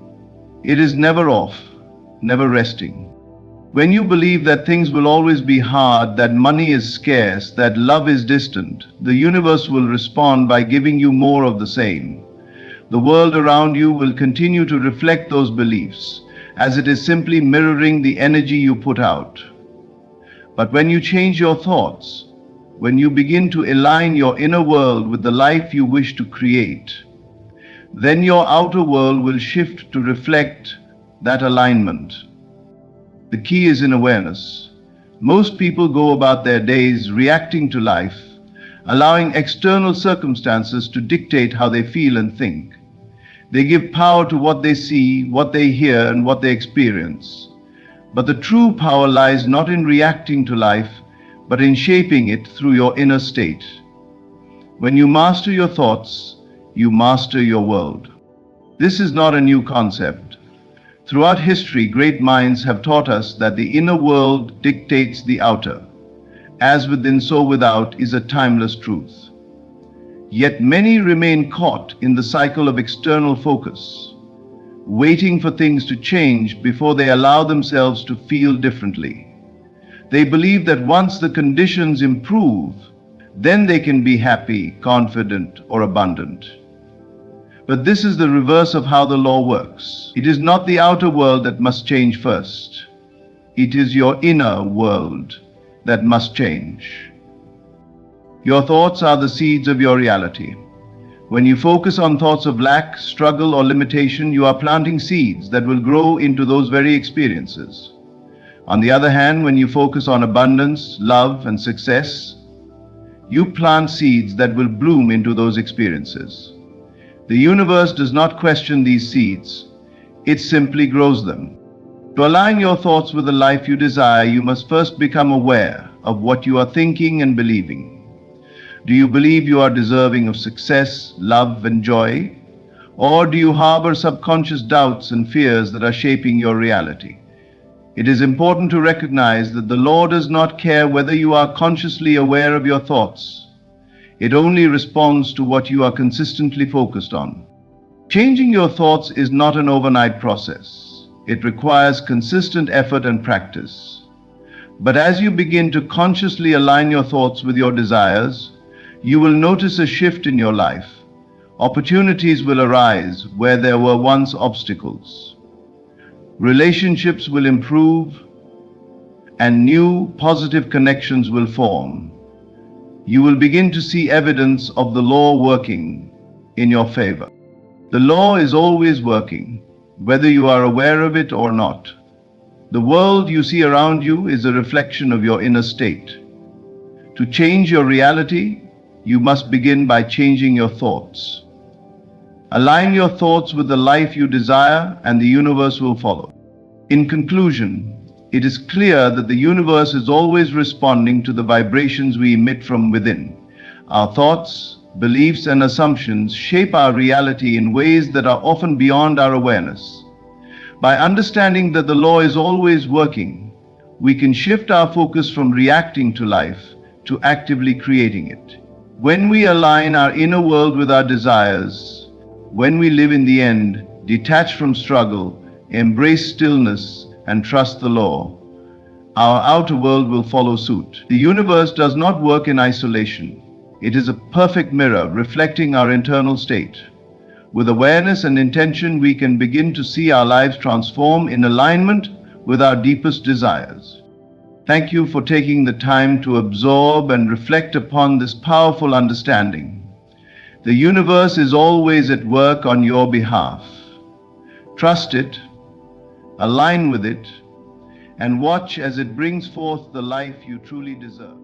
It is never off, never resting. When you believe that things will always be hard, that money is scarce, that love is distant, the universe will respond by giving you more of the same. The world around you will continue to reflect those beliefs, as it is simply mirroring the energy you put out. But when you change your thoughts, when you begin to align your inner world with the life you wish to create, then your outer world will shift to reflect that alignment. The key is in awareness. Most people go about their days reacting to life, allowing external circumstances to dictate how they feel and think. They give power to what they see, what they hear, and what they experience. But the true power lies not in reacting to life, but in shaping it through your inner state. When you master your thoughts, you master your world. This is not a new concept. Throughout history, great minds have taught us that the inner world dictates the outer. As within, so without is a timeless truth. Yet many remain caught in the cycle of external focus, waiting for things to change before they allow themselves to feel differently. They believe that once the conditions improve, then they can be happy, confident, or abundant. But this is the reverse of how the law works. It is not the outer world that must change first. It is your inner world that must change. Your thoughts are the seeds of your reality. When you focus on thoughts of lack, struggle, or limitation, you are planting seeds that will grow into those very experiences. On the other hand, when you focus on abundance, love, and success, you plant seeds that will bloom into those experiences. The universe does not question these seeds, it simply grows them. To align your thoughts with the life you desire, you must first become aware of what you are thinking and believing. Do you believe you are deserving of success, love, and joy? Or do you harbor subconscious doubts and fears that are shaping your reality? It is important to recognize that the law does not care whether you are consciously aware of your thoughts. It only responds to what you are consistently focused on. Changing your thoughts is not an overnight process. It requires consistent effort and practice. But as you begin to consciously align your thoughts with your desires, you will notice a shift in your life. Opportunities will arise where there were once obstacles. Relationships will improve, and new positive connections will form. You will begin to see evidence of the law working in your favor. The law is always working, whether you are aware of it or not. The world you see around you is a reflection of your inner state. To change your reality, you must begin by changing your thoughts. Align your thoughts with the life you desire, and the universe will follow. In conclusion, it is clear that the universe is always responding to the vibrations we emit from within. Our thoughts, beliefs, and assumptions shape our reality in ways that are often beyond our awareness. By understanding that the law is always working, we can shift our focus from reacting to life to actively creating it. When we align our inner world with our desires, when we live in the end, detached from struggle, embrace stillness, and trust the law, our outer world will follow suit. The universe does not work in isolation. It is a perfect mirror reflecting our internal state. With awareness and intention, we can begin to see our lives transform in alignment with our deepest desires. Thank you for taking the time to absorb and reflect upon this powerful understanding. The universe is always at work on your behalf. Trust it, align with it, and watch as it brings forth the life you truly deserve.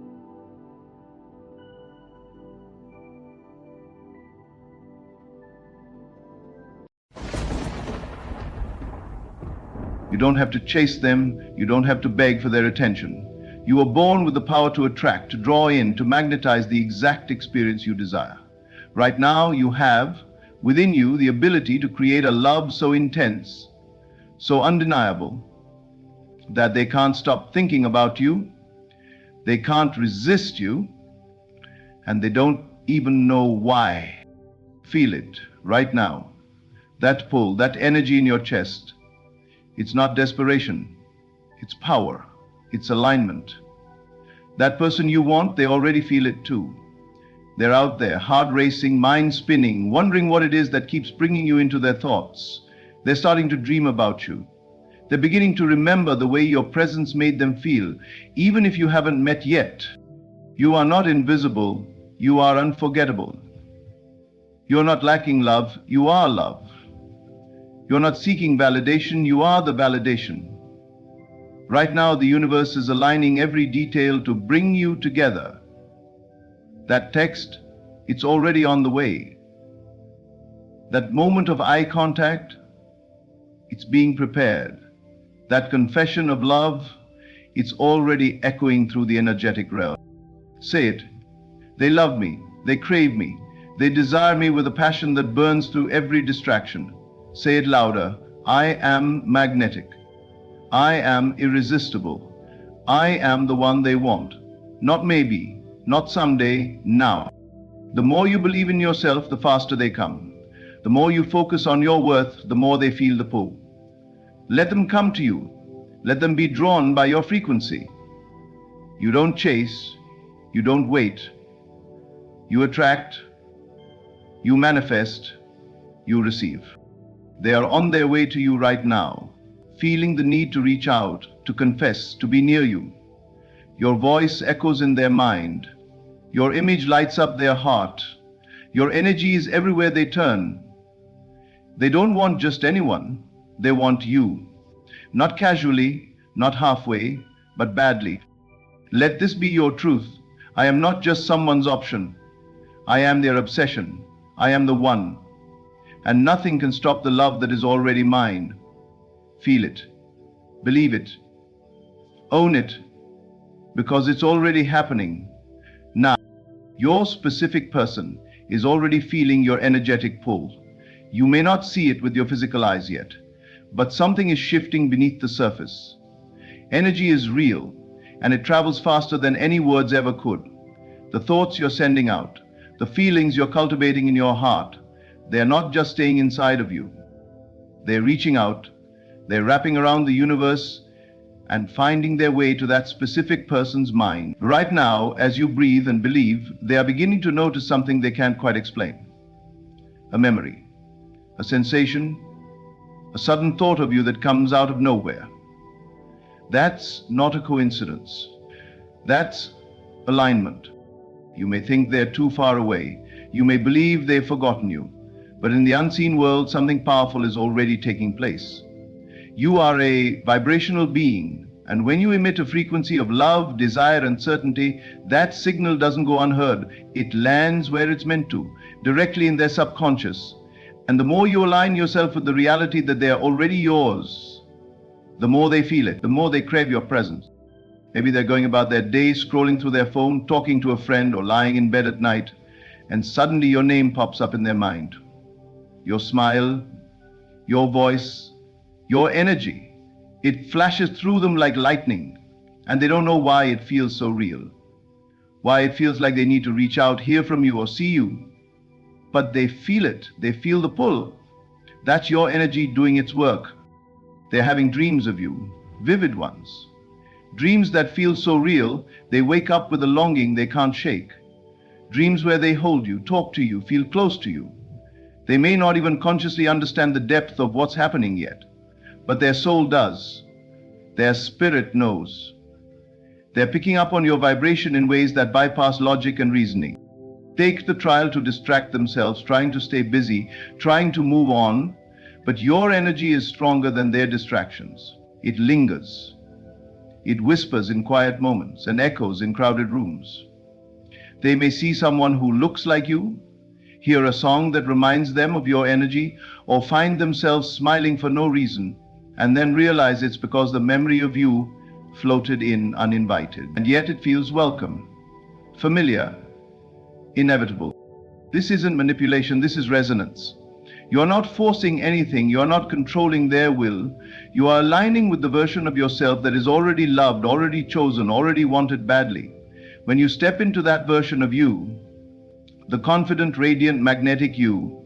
You don't have to chase them. You don't have to beg for their attention. You are born with the power to attract, to draw in, to magnetize the exact experience you desire. Right now, you have within you the ability to create a love so intense, so undeniable, that they can't stop thinking about you, they can't resist you, and they don't even know why. Feel it right now. That pull, that energy in your chest. It's not desperation, it's power, it's alignment. That person you want, they already feel it too. They're out there, heart racing, mind spinning, wondering what it is that keeps bringing you into their thoughts. They're starting to dream about you. They're beginning to remember the way your presence made them feel, even if you haven't met yet. You are not invisible, you are unforgettable. You're not lacking love, you are love. You're not seeking validation, you are the validation. Right now, the universe is aligning every detail to bring you together. That text, it's already on the way. That moment of eye contact, it's being prepared. That confession of love, it's already echoing through the energetic realm. Say it. They love me, they crave me, they desire me with a passion that burns through every distraction. Say it louder. I am magnetic. I am irresistible. I am the one they want. Not maybe, not someday, now. The more you believe in yourself, the faster they come. The more you focus on your worth, the more they feel the pull. Let them come to you. Let them be drawn by your frequency. You don't chase. You don't wait. You attract. You manifest. you receive. They are on their way to you right now, feeling the need to reach out, to confess, to be near you. Your voice echoes in their mind. Your image lights up their heart. Your energy is everywhere they turn. They don't want just anyone, they want you. Not casually, not halfway, but badly. Let this be your truth. I am not just someone's option. I am their obsession. I am the one. And nothing can stop the love that is already mine. Feel it. Believe it. Own it. Because it's already happening. Now, your specific person is already feeling your energetic pull. You may not see it with your physical eyes yet, but something is shifting beneath the surface. Energy is real, and it travels faster than any words ever could. The thoughts you're sending out, the feelings you're cultivating in your heart, they're not just staying inside of you. They're reaching out, they're wrapping around the universe, and finding their way to that specific person's mind. Right now, as you breathe and believe, they are beginning to notice something they can't quite explain. A memory, a sensation, a sudden thought of you that comes out of nowhere. That's not a coincidence. That's alignment. You may think they're too far away. You may believe they've forgotten you. But in the unseen world, something powerful is already taking place. You are a vibrational being, and when you emit a frequency of love, desire, and certainty, that signal doesn't go unheard. It lands where it's meant to, directly in their subconscious. And the more you align yourself with the reality that they are already yours, the more they feel it, the more they crave your presence. Maybe they're going about their day, scrolling through their phone, talking to a friend, or lying in bed at night, and suddenly your name pops up in their mind. Your smile, your voice, your energy, it flashes through them like lightning, and they don't know why it feels so real, why it feels like they need to reach out, hear from you, or see you. But they feel it, they feel the pull. That's your energy doing its work. They're having dreams of you, vivid ones. Dreams that feel so real, they wake up with a longing they can't shake. Dreams where they hold you, talk to you, feel close to you. They may not even consciously understand the depth of what's happening yet, but their soul does. Their spirit knows. They're picking up on your vibration in ways that bypass logic and reasoning. Take the trial to distract themselves, trying to stay busy, trying to move on, but your energy is stronger than their distractions. It lingers. It whispers in quiet moments and echoes in crowded rooms. They may see someone who looks like you, hear a song that reminds them of your energy, or find themselves smiling for no reason, and then realize it's because the memory of you floated in uninvited. And yet it feels welcome, familiar, inevitable. This isn't manipulation, this is resonance. You are not forcing anything, you are not controlling their will. You are aligning with the version of yourself that is already loved, already chosen, already wanted badly. When you step into that version of you, the confident, radiant, magnetic you,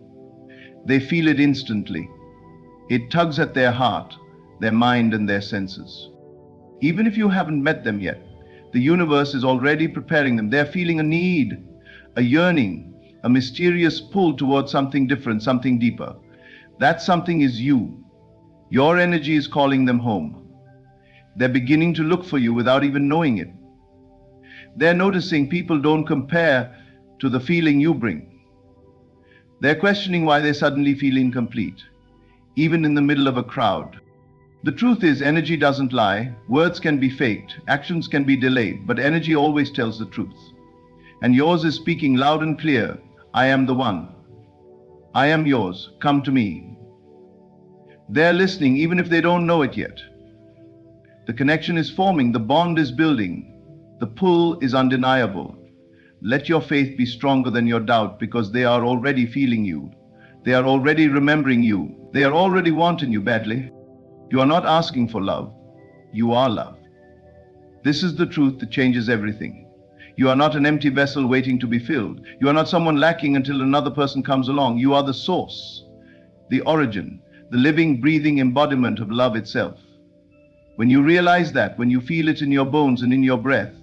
they feel it instantly. It tugs at their heart, their mind, and their senses. Even if you haven't met them yet, the universe is already preparing them. They're feeling a need, a yearning, a mysterious pull towards something different, something deeper. That something is you. Your energy is calling them home. They're beginning to look for you without even knowing it. They're noticing people don't compare to the feeling you bring. They're questioning why they suddenly feel incomplete, even in the middle of a crowd. The truth is, energy doesn't lie. Words can be faked, actions can be delayed, but energy always tells the truth. And yours is speaking loud and clear. I am the one. I am yours. Come to me. They're listening even if they don't know it yet. The connection is forming, the bond is building, the pull is undeniable. Let your faith be stronger than your doubt, because they are already feeling you. They are already remembering you. They are already wanting you badly. You are not asking for love. You are love. This is the truth that changes everything. You are not an empty vessel waiting to be filled. You are not someone lacking until another person comes along. You are the source, the origin, the living, breathing embodiment of love itself. When you realize that, when you feel it in your bones and in your breath,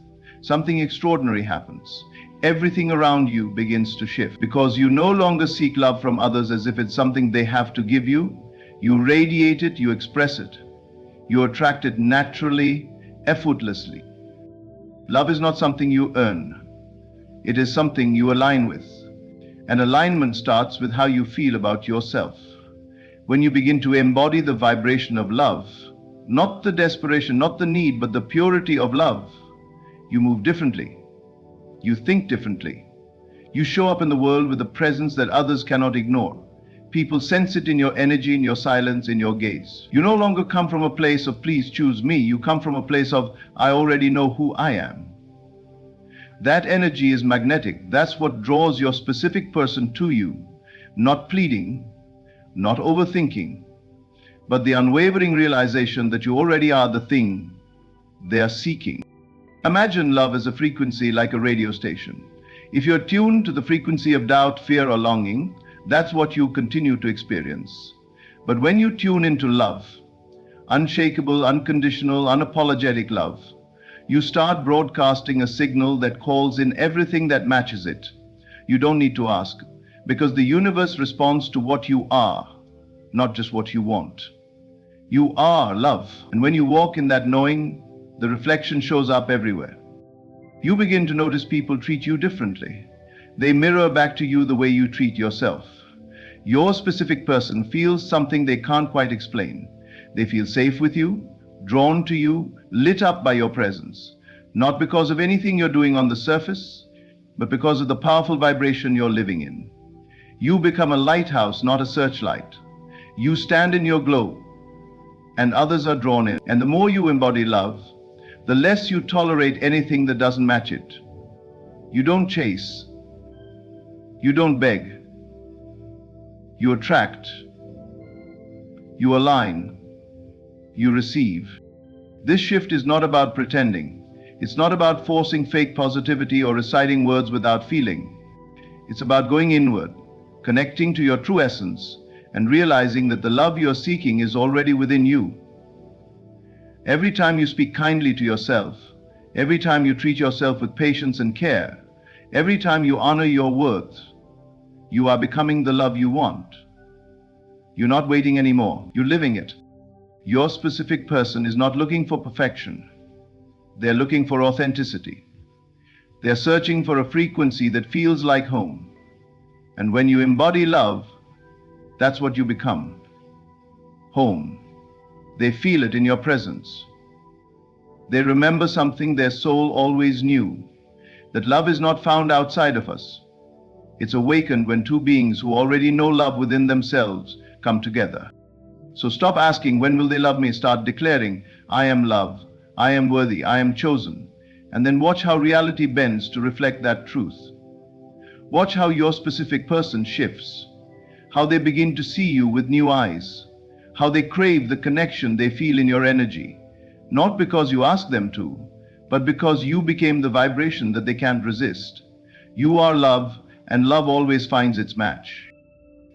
something extraordinary happens. everything around you begins to shift because you no longer seek love from others as if it's something they have to give you. You radiate it, you express it. You attract it naturally, effortlessly. Love is not something you earn. It is something you align with. And alignment starts with how you feel about yourself. When you begin to embody the vibration of love, not the desperation, not the need, but the purity of love, you move differently. You think differently. You show up in the world with a presence that others cannot ignore. People sense it in your energy, in your silence, in your gaze. You no longer come from a place of please choose me. You come from a place of I already know who I am. That energy is magnetic. That's what draws your specific person to you. Not pleading, not overthinking, but the unwavering realization that you already are the thing they are seeking. Imagine love as a frequency like a radio station. If you're tuned to the frequency of doubt, fear, or longing, that's what you continue to experience. But when you tune into love, unshakable, unconditional, unapologetic love, you start broadcasting a signal that calls in everything that matches it. You don't need to ask, because the universe responds to what you are, not just what you want. You are love, and when you walk in that knowing, the reflection shows up everywhere. You begin to notice people treat you differently. They mirror back to you the way you treat yourself. Your specific person feels something they can't quite explain. They feel safe with you, drawn to you, lit up by your presence, not because of anything you're doing on the surface, but because of the powerful vibration you're living in. You become a lighthouse, not a searchlight. You stand in your glow, and others are drawn in. And the more you embody love, the less you tolerate anything that doesn't match it. You don't chase. You don't beg. You attract. You align. You receive. This shift is not about pretending. It's not about forcing fake positivity or reciting words without feeling. It's about going inward, connecting to your true essence, and realizing that the love you're seeking is already within you. Every time you speak kindly to yourself, every time you treat yourself with patience and care, every time you honor your worth, you are becoming the love you want. You're not waiting anymore. You're living it. Your specific person is not looking for perfection. They're looking for authenticity. They're searching for a frequency that feels like home. And when you embody love, that's what you become. Home. They feel it in your presence. They remember something their soul always knew, that love is not found outside of us. It's awakened when two beings who already know love within themselves come together. So stop asking, when will they love me? Start declaring, I am love, I am worthy, I am chosen. And then watch how reality bends to reflect that truth. Watch how your specific person shifts, how they begin to see you with new eyes, how they crave the connection they feel in your energy, not because you ask them to, but because you became the vibration that they can't resist. You are love, and love always finds its match.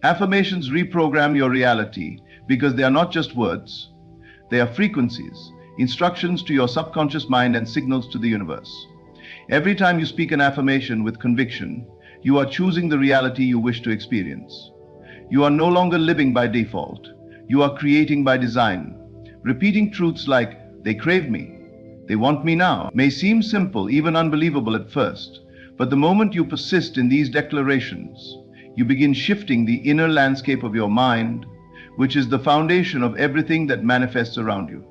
Affirmations reprogram your reality because they are not just words. They are frequencies, instructions to your subconscious mind and signals to the universe. Every time you speak an affirmation with conviction, you are choosing the reality you wish to experience. You are no longer living by default. You are creating by design. Repeating truths like, they crave me, they want me now, may seem simple, even unbelievable at first. But the moment you persist in these declarations, you begin shifting the inner landscape of your mind, which is the foundation of everything that manifests around you.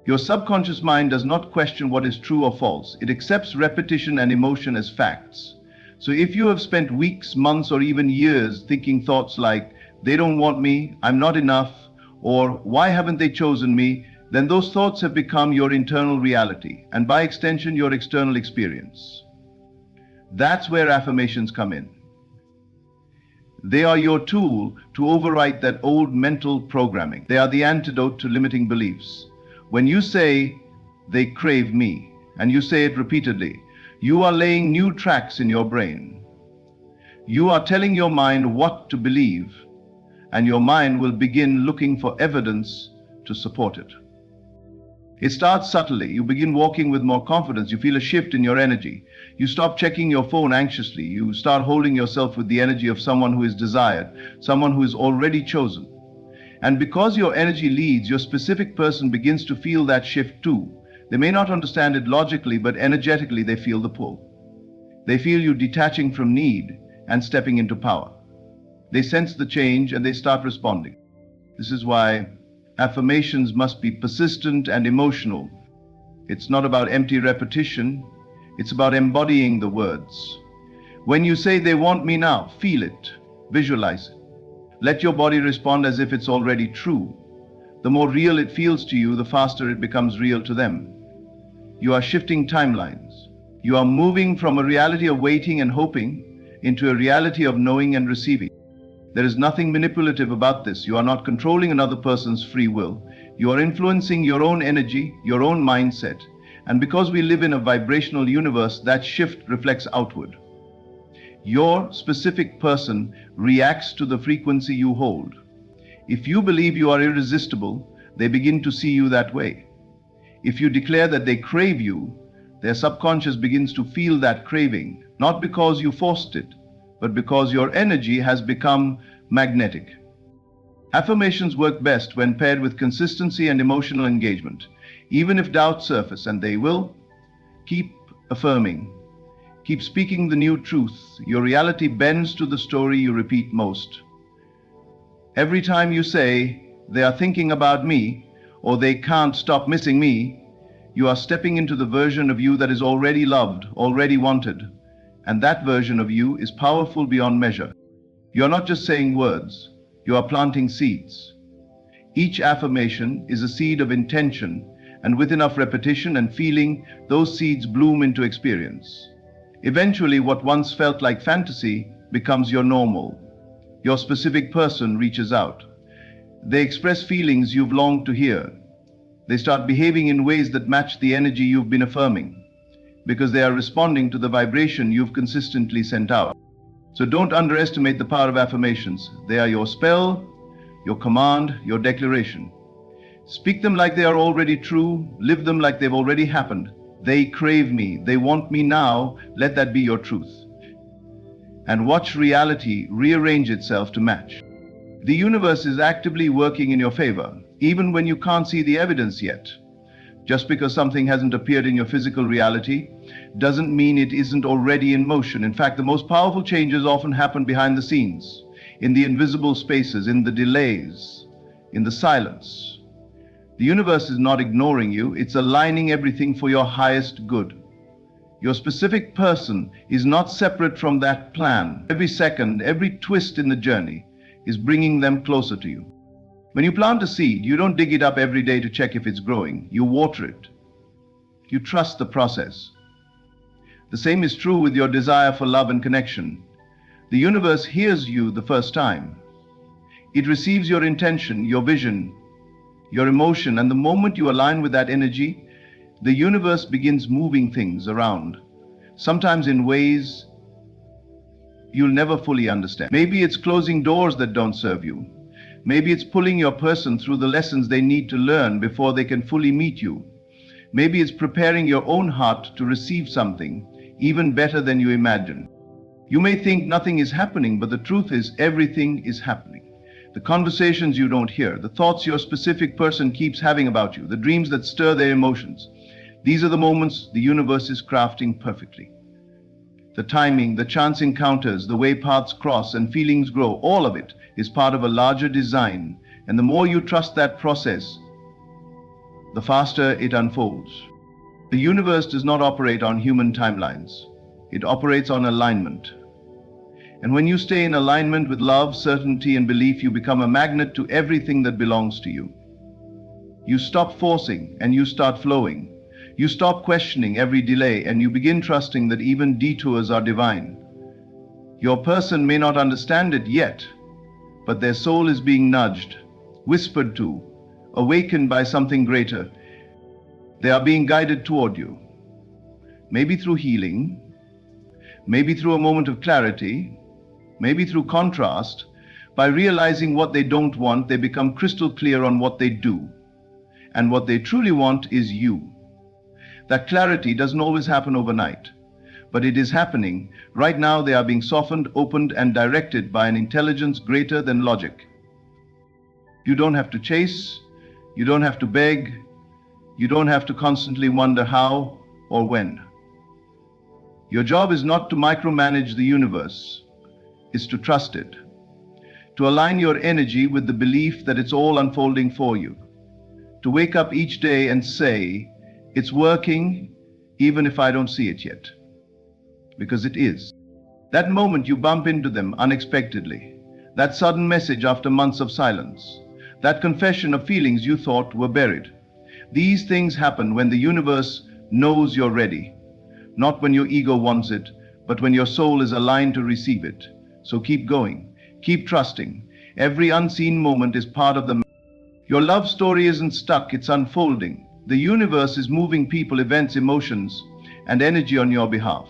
Your subconscious mind does not question what is true or false. It accepts repetition and emotion as facts. So if you have spent weeks, months, or even years thinking thoughts like, they don't want me, I'm not enough, or why haven't they chosen me, then those thoughts have become your internal reality, and by extension, your external experience. That's where affirmations come in. They are your tool to overwrite that old mental programming. They are the antidote to limiting beliefs. When you say, they crave me, and you say it repeatedly, you are laying new tracks in your brain. You are telling your mind what to believe, and your mind will begin looking for evidence to support it. It starts subtly. You begin walking with more confidence. You feel a shift in your energy. You stop checking your phone anxiously. You start holding yourself with the energy of someone who is desired, someone who is already chosen. And because your energy leads, your specific person begins to feel that shift too. They may not understand it logically, but energetically they feel the pull. They feel you detaching from need and stepping into power. They sense the change and they start responding. This is why affirmations must be persistent and emotional. It's not about empty repetition, it's about embodying the words. When you say they want me now, feel it, visualize it. Let your body respond as if it's already true. The more real it feels to you, the faster it becomes real to them. You are shifting timelines. You are moving from a reality of waiting and hoping into a reality of knowing and receiving. There is nothing manipulative about this. You are not controlling another person's free will. You are influencing your own energy, your own mindset. And because we live in a vibrational universe, that shift reflects outward. Your specific person reacts to the frequency you hold. If you believe you are irresistible, they begin to see you that way. If you declare that they crave you, their subconscious begins to feel that craving, not because you forced it, but because your energy has become magnetic. Affirmations work best when paired with consistency and emotional engagement. Even if doubts surface, and they will, keep affirming. Keep speaking the new truth. Your reality bends to the story you repeat most. Every time you say, they are thinking about me, or they can't stop missing me, you are stepping into the version of you that is already loved, already wanted. And that version of you is powerful beyond measure. You are not just saying words, you are planting seeds. Each affirmation is a seed of intention, and with enough repetition and feeling, those seeds bloom into experience. Eventually, what once felt like fantasy becomes your normal. Your specific person reaches out. They express feelings you've longed to hear. They start behaving in ways that match the energy you've been affirming, because they are responding to the vibration you've consistently sent out. So don't underestimate the power of affirmations. They are your spell, your command, your declaration. Speak them like they are already true. Live them like they've already happened. They crave me. They want me now. Let that be your truth. And watch reality rearrange itself to match. The universe is actively working in your favor, even when you can't see the evidence yet. Just because something hasn't appeared in your physical reality doesn't mean it isn't already in motion. In fact, the most powerful changes often happen behind the scenes, in the invisible spaces, in the delays, in the silence. The universe is not ignoring you, it's aligning everything for your highest good. Your specific person is not separate from that plan. Every second, every twist in the journey is bringing them closer to you. When you plant a seed, you don't dig it up every day to check if it's growing. You water it. You trust the process. The same is true with your desire for love and connection. The universe hears you the first time. It receives your intention, your vision, your emotion, and the moment you align with that energy, the universe begins moving things around, sometimes in ways you'll never fully understand. Maybe it's closing doors that don't serve you. Maybe it's pulling your person through the lessons they need to learn before they can fully meet you. Maybe it's preparing your own heart to receive something even better than you imagined. You may think nothing is happening, but the truth is everything is happening. The conversations you don't hear, the thoughts your specific person keeps having about you, the dreams that stir their emotions. These are the moments the universe is crafting perfectly. The timing, the chance encounters, the way paths cross and feelings grow, all of it is part of a larger design. And the more you trust that process, the faster it unfolds. The universe does not operate on human timelines. It operates on alignment. And when you stay in alignment with love, certainty, and belief, you become a magnet to everything that belongs to you. You stop forcing and you start flowing. You stop questioning every delay and you begin trusting that even detours are divine. Your person may not understand it yet, but their soul is being nudged, whispered to, awakened by something greater. They are being guided toward you. Maybe through healing, maybe through a moment of clarity, maybe through contrast. By realizing what they don't want, they become crystal clear on what they do. and what they truly want is you. That clarity doesn't always happen overnight, but it is happening. Right now they are being softened, opened, and directed by an intelligence greater than logic. You don't have to chase, you don't have to beg, you don't have to constantly wonder how or when. Your job is not to micromanage the universe, it's to trust it, to align your energy with the belief that it's all unfolding for you, to wake up each day and say, it's working even if I don't see it yet, because it is. That moment you bump into them unexpectedly, that sudden message after months of silence, that confession of feelings you thought were buried. These things happen when the universe knows you're ready, not when your ego wants it, but when your soul is aligned to receive it. So keep going, keep trusting. Every unseen moment is part of the. Your love story isn't stuck, it's unfolding. The universe is moving people, events, emotions, and energy on your behalf.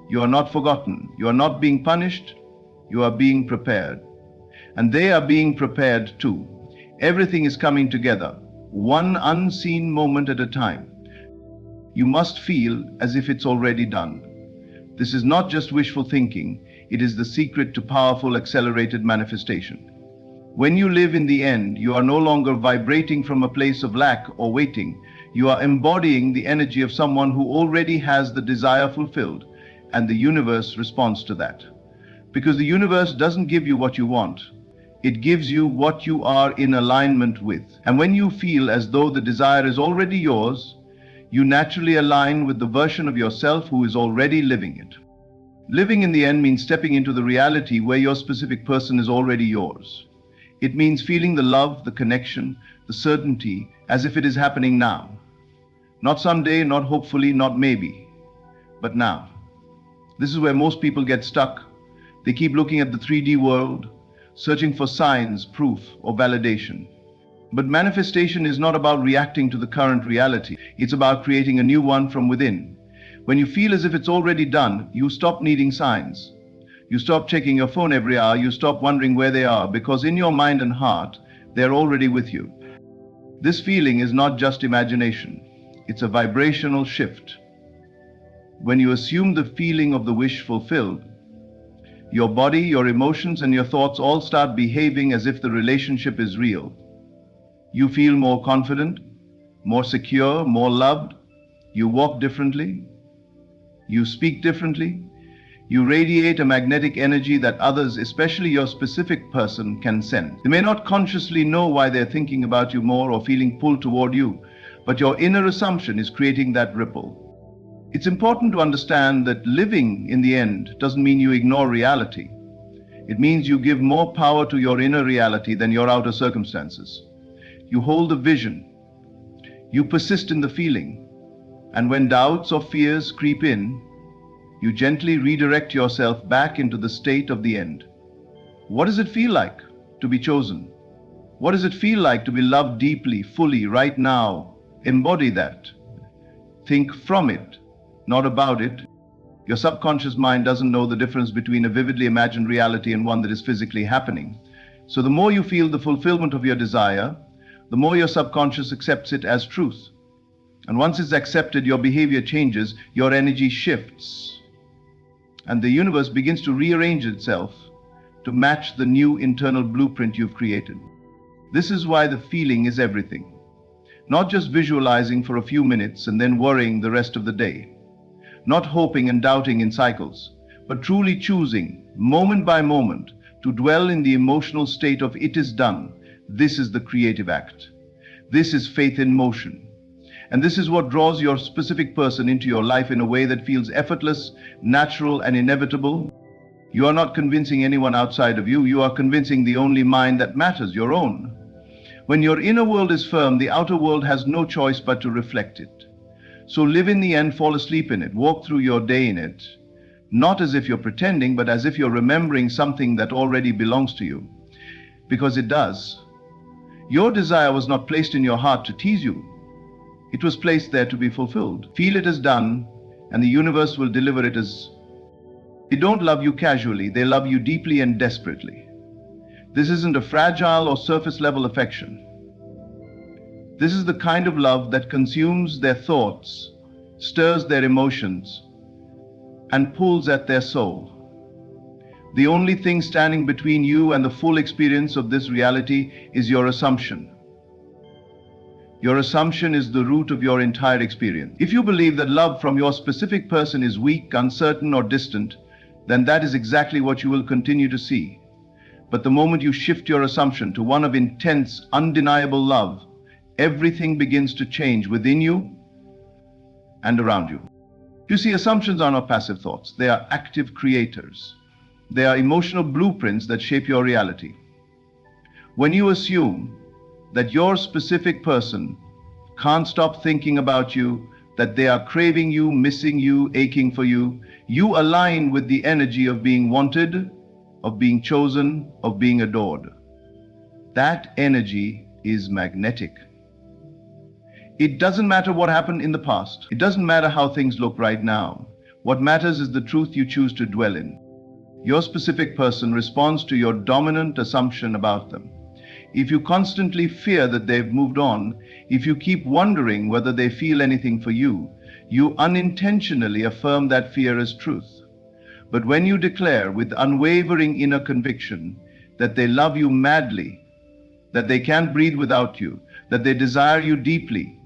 You are not forgotten. You are not being punished. You are being prepared. And they are being prepared too. Everything is coming together, one unseen moment at a time. You must feel as if it's already done. This is not just wishful thinking, it is the secret to powerful accelerated manifestation. When you live in the end, you are no longer vibrating from a place of lack or waiting. You are embodying the energy of someone who already has the desire fulfilled, and the universe responds to that. Because the universe doesn't give you what you want, it gives you what you are in alignment with. And when you feel as though the desire is already yours, you naturally align with the version of yourself who is already living it. Living in the end means stepping into the reality where your specific person is already yours. It means feeling the love, the connection, the certainty, as if it is happening now. Not someday, not hopefully, not maybe, but now. This is where most people get stuck. They keep looking at the 3D world, searching for signs, proof, or validation. But manifestation is not about reacting to the current reality. It's about creating a new one from within. When you feel as if it's already done, you stop needing signs. You stop checking your phone every hour. You stop wondering where they are, because in your mind and heart, they're already with you. This feeling is not just imagination. It's a vibrational shift. When you assume the feeling of the wish fulfilled, your body, your emotions, and your thoughts all start behaving as if the relationship is real. You feel more confident, more secure, more loved. You walk differently. You speak differently. You radiate a magnetic energy that others, especially your specific person, can sense. They may not consciously know why they're thinking about you more or feeling pulled toward you, but your inner assumption is creating that ripple. It's important to understand that living in the end doesn't mean you ignore reality. It means you give more power to your inner reality than your outer circumstances. You hold the vision. You persist in the feeling. And when doubts or fears creep in, you gently redirect yourself back into the state of the end. What does it feel like to be chosen? What does it feel like to be loved deeply, fully, right now? Embody that. Think from it, not about it. Your subconscious mind doesn't know the difference between a vividly imagined reality and one that is physically happening. So the more you feel the fulfillment of your desire, the more your subconscious accepts it as truth. And once it's accepted, your behavior changes, your energy shifts, and the universe begins to rearrange itself to match the new internal blueprint you've created. This is why the feeling is everything. Not just visualizing for a few minutes and then worrying the rest of the day. Not hoping and doubting in cycles, but truly choosing, moment by moment, to dwell in the emotional state of it is done. This is the creative act. This is faith in motion. And this is what draws your specific person into your life in a way that feels effortless, natural, and inevitable. You are not convincing anyone outside of you. You are convincing the only mind that matters, your own. When your inner world is firm, the outer world has no choice but to reflect it. So live in the end, fall asleep in it, walk through your day in it, not as if you're pretending, but as if you're remembering something that already belongs to you. Because it does. Your desire was not placed in your heart to tease you. It was placed there to be fulfilled. Feel it as done, and the universe will deliver it as. They don't love you casually, they love you deeply and desperately. This isn't a fragile or surface level affection. This is the kind of love that consumes their thoughts, stirs their emotions, and pulls at their soul. The only thing standing between you and the full experience of this reality is your assumption. Your assumption is the root of your entire experience. If you believe that love from your specific person is weak, uncertain, or distant, then that is exactly what you will continue to see. But the moment you shift your assumption to one of intense, undeniable love, everything begins to change within you and around you. You see, assumptions are not passive thoughts. They are active creators. They are emotional blueprints that shape your reality. When you assume that your specific person can't stop thinking about you, that they are craving you, missing you, aching for you, you align with the energy of being wanted, of being chosen, of being adored. That energy is magnetic. It doesn't matter what happened in the past. It doesn't matter how things look right now. What matters is the truth you choose to dwell in. Your specific person responds to your dominant assumption about them. If you constantly fear that they've moved on, if you keep wondering whether they feel anything for you, you unintentionally affirm that fear as truth. But when you declare with unwavering inner conviction that they love you madly, that they can't breathe without you, that they desire you deeply,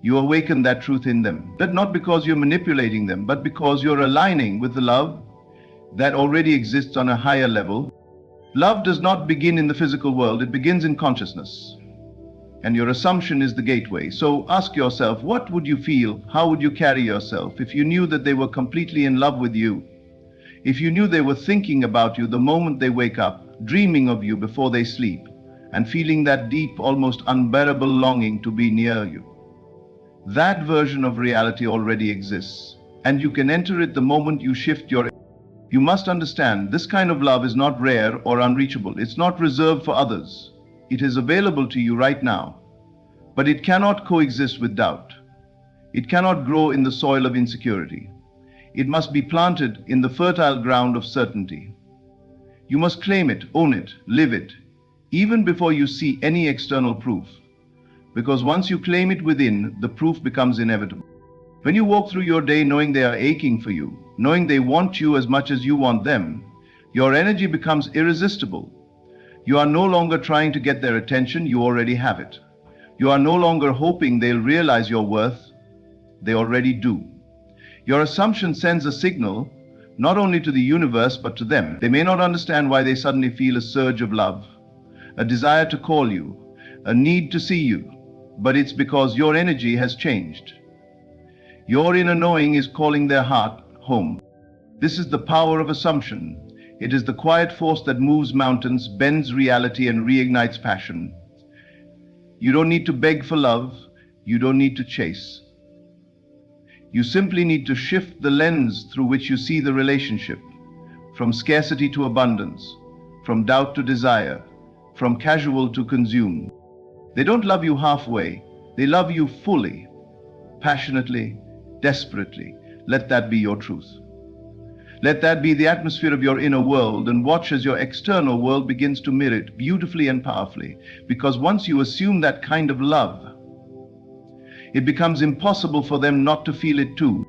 you awaken that truth in them. But not because you're manipulating them, but because you're aligning with the love that already exists on a higher level. Love does not begin in the physical world, it begins in consciousness. And your assumption is the gateway. So ask yourself, what would you feel, how would you carry yourself if you knew that they were completely in love with you? If you knew they were thinking about you the moment they wake up, dreaming of you before they sleep, and feeling that deep, almost unbearable longing to be near you. That version of reality already exists, and you can enter it the moment you shift your... You must understand, this kind of love is not rare or unreachable. It's not reserved for others. It is available to you right now. But it cannot coexist with doubt. It cannot grow in the soil of insecurity. It must be planted in the fertile ground of certainty. You must claim it, own it, live it, even before you see any external proof. Because once you claim it within, the proof becomes inevitable. When you walk through your day knowing they are aching for you, knowing they want you as much as you want them, your energy becomes irresistible. You are no longer trying to get their attention, you already have it. You are no longer hoping they'll realize your worth, they already do. Your assumption sends a signal, not only to the universe, but to them. They may not understand why they suddenly feel a surge of love, a desire to call you, a need to see you, but it's because your energy has changed. Your inner knowing is calling their heart home. This is the power of assumption. It is the quiet force that moves mountains, bends reality, and reignites passion. You don't need to beg for love. You don't need to chase. You simply need to shift the lens through which you see the relationship, from scarcity to abundance, from doubt to desire, from casual to consumed. They don't love you halfway. They love you fully, passionately, desperately. Let that be your truth. Let that be the atmosphere of your inner world, and watch as your external world begins to mirror it beautifully and powerfully. Because once you assume that kind of love, it becomes impossible for them not to feel it too.